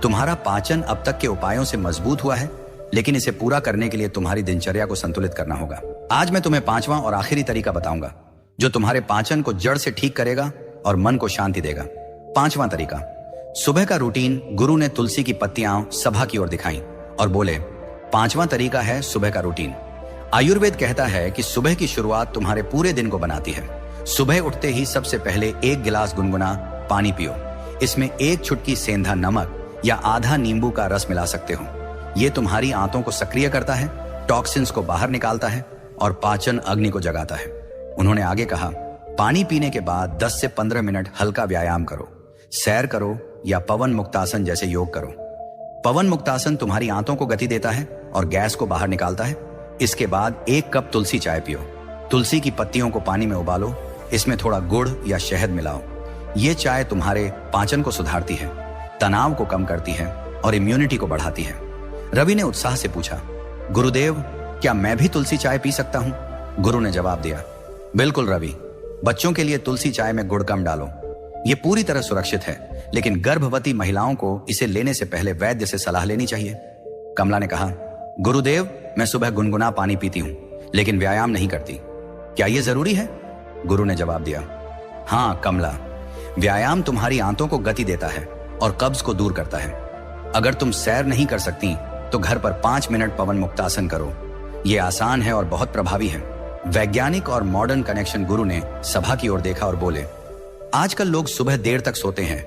तुम्हारा पाचन अब तक के उपायों से मजबूत हुआ है, लेकिन इसे पूरा करने के लिए तुम्हारी दिनचर्या को संतुलित करना होगा। आज मैं तुम्हें 5वां और आखिरी तरीका बताऊंगा, जो तुम्हारे पाचन को जड़ से ठीक करेगा और मन को शांति देगा। 5वां तरीका, सुबह का रूटीन। गुरु ने तुलसी की पत्तियां सभा की ओर दिखाई और बोले, 5वां तरीका है सुबह का रूटीन। आयुर्वेद कहता है कि सुबह की शुरुआत तुम्हारे पूरे दिन को बनाती है। सुबह उठते ही सबसे पहले 1 गिलास गुनगुना पानी पियो। इसमें 1 चुटकी सेंधा नमक या आधा नींबू का रस मिला सकते हो। यह तुम्हारी आंतों को सक्रिय करता है, टॉक्सिन्स को बाहर निकालता है और पाचन अग्नि को जगाता है। उन्होंने आगे कहा, पानी पीने के बाद 10 से 15 मिनट हल्का व्यायाम करो, सैर करो या पवन मुक्तासन जैसे योग करो। पवन मुक्तासन तुम्हारी आंतों को गति देता है और गैस को बाहर निकालता है। इसके बाद 1 कप तुलसी चाय पियो। तुलसी की पत्तियों को पानी में उबालो, इसमें थोड़ा गुड़ या शहद मिलाओ। ये चाय तुम्हारे पाचन को सुधारती है, तनाव को कम करती है और इम्यूनिटी को बढ़ाती है। रवि ने उत्साह से पूछा, गुरुदेव, क्या मैं भी तुलसी चाय पी सकता हूं? गुरु ने जवाब दिया, बिल्कुल रवि, बच्चों के लिए तुलसी चाय में गुड़ कम डालो। यह पूरी तरह सुरक्षित है, लेकिन गर्भवती महिलाओं को इसे लेने से पहले वैद्य से सलाह लेनी चाहिए। कमला ने कहा, गुरुदेव, मैं सुबह गुनगुना पानी पीती हूं, लेकिन व्यायाम नहीं करती। क्या यह जरूरी है? गुरु ने जवाब दिया, हाँ कमला, व्यायाम तुम्हारी आंतों को गति देता है और कब्ज को दूर करता है। अगर तुम सैर नहीं कर सकती तो घर पर 5 मिनट पवन मुक्तासन करो। यह आसान है और बहुत प्रभावी है। वैज्ञानिक और मॉडर्न कनेक्शन। गुरु ने सभा की ओर देखा और बोले, आजकल लोग सुबह देर तक सोते हैं,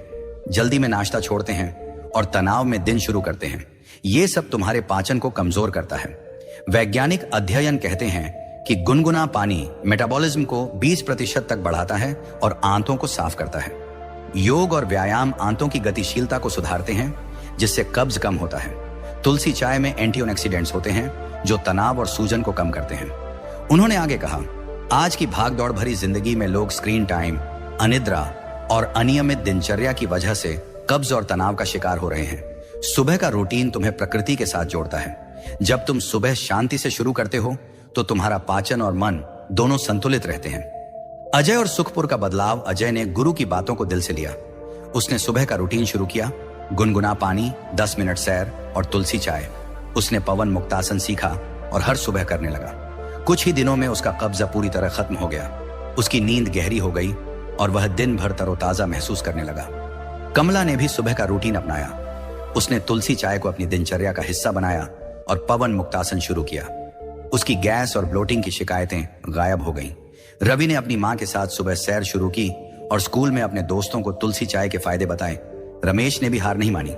जल्दी में नाश्ता छोड़ते हैं और तनाव में दिन शुरू करते हैं। यह सब तुम्हारे पाचन को कमजोर करता है। वैज्ञानिक अध्ययन कहते हैं कि गुनगुना पानी मेटाबॉलिज्म को 20% तक बढ़ाता है और आंतों को साफ करता है। योग और व्यायाम आंतों की गतिशीलता को सुधारते हैं, जिससे कब्ज कम होता है। तुलसी चाय में एंटीऑक्सीडेंट्स होते हैं, जो तनाव और सूजन को कम करते हैं। उन्होंने आगे कहा, आज की भागदौड़ भरी जिंदगी में लोग स्क्रीन टाइम, अनिद्रा और अनियमित दिनचर्या की वजह से कब्ज और तनाव का शिकार हो रहे हैं। सुबह का रूटीन तुम्हें प्रकृति के साथ जोड़ता है। जब तुम सुबह शांति से शुरू करते हो तो तुम्हारा पाचन और मन दोनों संतुलित रहते हैं। अजय और सुखपुर का बदलाव। अजय ने गुरु की बातों को दिल से लिया। उसने सुबह का रूटीन शुरू किया, गुनगुना पानी, 10 मिनट सैर और तुलसी चाय। उसने पवन मुक्तासन सीखा और हर सुबह करने लगा। कुछ ही दिनों में उसका कब्जा पूरी तरह खत्म हो गया। उसकी नींद गहरी हो गई और वह दिन भर तरोताजा महसूस करने लगा। कमला ने भी सुबह का रूटीन अपनाया। उसने तुलसी चाय को अपनी दिनचर्या का हिस्सा बनाया और पवन मुक्तासन शुरू किया। उसकी गैस और ब्लोटिंग की शिकायतें गायब हो गईं। रवि ने अपनी मां के साथ सुबह सैर शुरू की और स्कूल में अपने दोस्तों को तुलसी चाय के फायदे बताए। रमेश ने भी हार नहीं मानी।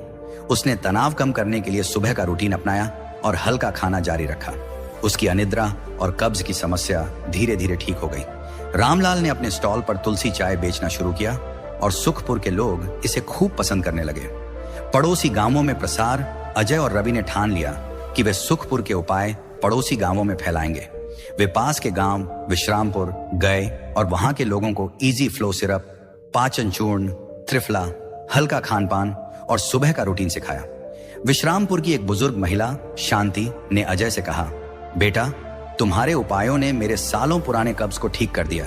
उसने तनाव कम करने के लिए सुबह का रूटीन अपनाया और हल्का खाना जारी रखा। उसकी अनिद्रा और कब्ज की समस्या धीरे धीरे ठीक हो गई। रामलाल ने अपने स्टॉल पर तुलसी चाय बेचना शुरू किया और सुखपुर के लोग इसे खूब पसंद करने लगे। पड़ोसी गांवों में प्रसार। अजय और रवि ने ठान लिया कि वे सुखपुर के उपाय पड़ोसी गांवों में फैलाएंगे। वे पास के गांव विश्रामपुर गए और वहां के लोगों को इजी फ्लो सिरप, पाचन चूर्ण, त्रिफला, हल्का खान पान और सुबह का रूटीन सिखाया। विश्रामपुर की एक बुजुर्ग महिला शांति ने अजय से कहा, बेटा, तुम्हारे उपायों ने मेरे सालों पुराने कब्ज को ठीक कर दिया।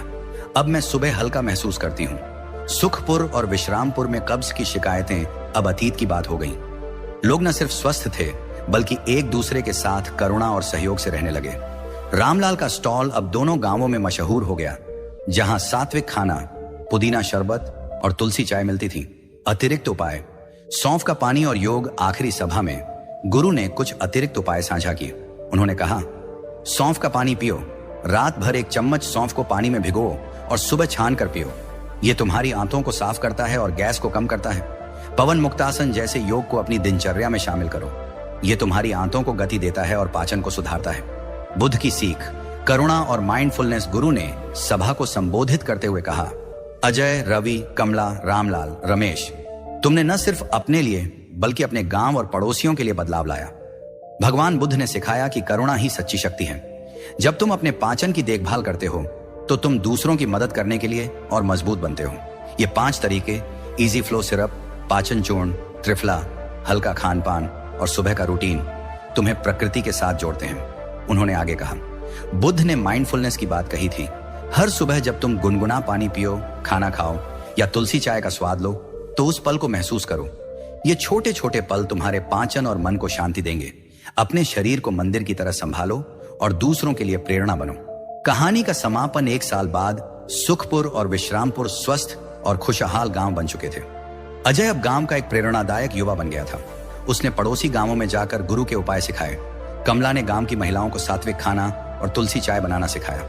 अब मैं सुबह हल्का महसूस करती हूँ। सुखपुर और विश्रामपुर में कब्ज की शिकायतें अब अतीत की बात हो गईं। लोग न सिर्फ स्वस्थ थे, बल्कि एक दूसरे के साथ करुणा और सहयोग से रहने लगे। रामलाल का स्टॉल अब दोनों गांवों में मशहूर हो गया, जहां सात्विक खाना, पुदीना शरबत और तुलसी चाय मिलती थी। अतिरिक्त उपाय, सौंफ का पानी और योग। आखिरी सभा में गुरु ने कुछ अतिरिक्त उपाय साझा किए। उन्होंने कहा, सौंफ का पानी पियो। रात भर 1 चम्मच सौंफ को पानी में भिगो और सुबह छान कर पियो। ये तुम्हारी आंतों को साफ करता है और गैस को कम करता है। पवन मुक्तासन जैसे योग को अपनी दिनचर्या में शामिल करो। ये तुम्हारी आंतों को गति देता है और पाचन को सुधारता है। बुद्ध की सीख। करुणा और माइंडफुलनेस गुरु ने सभा को संबोधित करते हुए कहा, अजय, रवि, कमला, रामलाल, रमेश, तुमने न सिर्फ अपने लिए बल्कि अपने गांव और पड़ोसियों के लिए बदलाव लाया। भगवान बुद्ध ने सिखाया कि करुणा ही सच्ची शक्ति है। जब तुम अपने पाचन की देखभाल करते हो तो तुम दूसरों की मदद करने के लिए और मजबूत बनते हो। ये 5 तरीके, इजी फ्लो सिरप, पाचन चूर्ण, त्रिफला, हल्का खान पान और सुबह का रूटीन, तुम्हें प्रकृति के साथ जोड़ते हैं। उन्होंने आगे कहा, बुद्ध ने माइंडफुलनेस की बात कही थी। हर सुबह जब तुम गुनगुना पानी पियो, खाना खाओ या तुलसी चाय का स्वाद लो तो उस पल को महसूस करो। ये छोटे छोटे पल तुम्हारे पाचन और मन को शांति देंगे। अपने शरीर को मंदिर की तरह संभालो और दूसरों के लिए प्रेरणा बनो। कहानी का समापन 1 साल बाद सुखपुर और विश्रामपुर स्वस्थ और खुशहाल गांव बन चुके थे। अजय अब गांव का एक प्रेरणादायक युवा बन गया था। उसने पड़ोसी गांवों में जाकर गुरु के उपाय सिखाए। कमला ने गांव की महिलाओं को सात्विक खाना और तुलसी चाय बनाना सिखाया।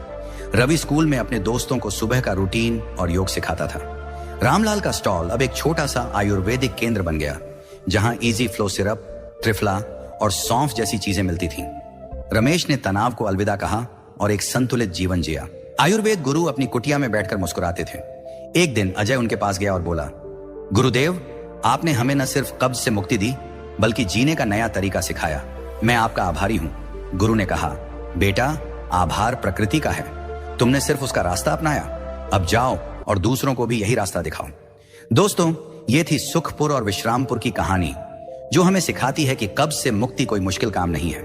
रवि स्कूल में अपने दोस्तों को सुबह का रूटीन और योग सिखाता था। रामलाल का स्टॉल अब एक छोटा सा आयुर्वेदिक केंद्र बन गया, जहां इजी फ्लो सिरप, त्रिफला और सौंफ जैसी चीजें मिलती थीं। रमेश ने तनाव को अलविदा कहा और एक संतुलित जीवन जिया। आयुर्वेद गुरु अपनी कुटिया में बैठकर मुस्कुराते थे। एक दिन अजय उनके पास गया और बोला, गुरुदेव, आपने हमें न सिर्फ कब्ज से मुक्ति दी बल्कि जीने का नया तरीका सिखाया। मैं आपका आभारी हूं। गुरु ने कहा, बेटा, आभार प्रकृति का है। तुमने सिर्फ उसका रास्ता अपनाया। अब जाओ और दूसरों को भी यही रास्ता दिखाओ। दोस्तों, ये थी सुखपुर और विश्रामपुर की कहानी, जो हमें सिखाती है कि कब्ज से मुक्ति कोई मुश्किल काम नहीं है।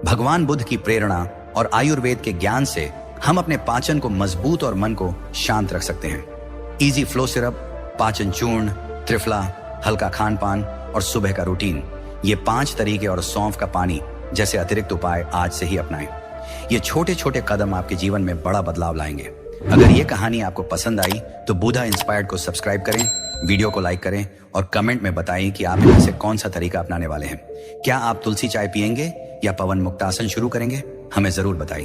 भगवान बुद्ध की प्रेरणा और आयुर्वेद के ज्ञान से हम अपने पाचन को मजबूत और मन को शांत रख सकते हैं। इजी फ्लो सिरप, पाचन चूर्ण, त्रिफला, हल्का खान पान और सुबह का रूटीन, ये 5 तरीके और सौंफ का पानी जैसे अतिरिक्त उपाय आज से ही अपनाएं। ये छोटे छोटे कदम आपके जीवन में बड़ा बदलाव लाएंगे। अगर ये कहानी आपको पसंद आई तो बुधा इंस्पायर्ड को सब्सक्राइब करें, वीडियो को लाइक करें और कमेंट में बताएं कि आप इनमें से कौन सा तरीका अपनाने वाले हैं। क्या आप तुलसी चाय पिएंगे या पवन मुक्तासन शुरू करेंगे? हमें जरूर बताइए।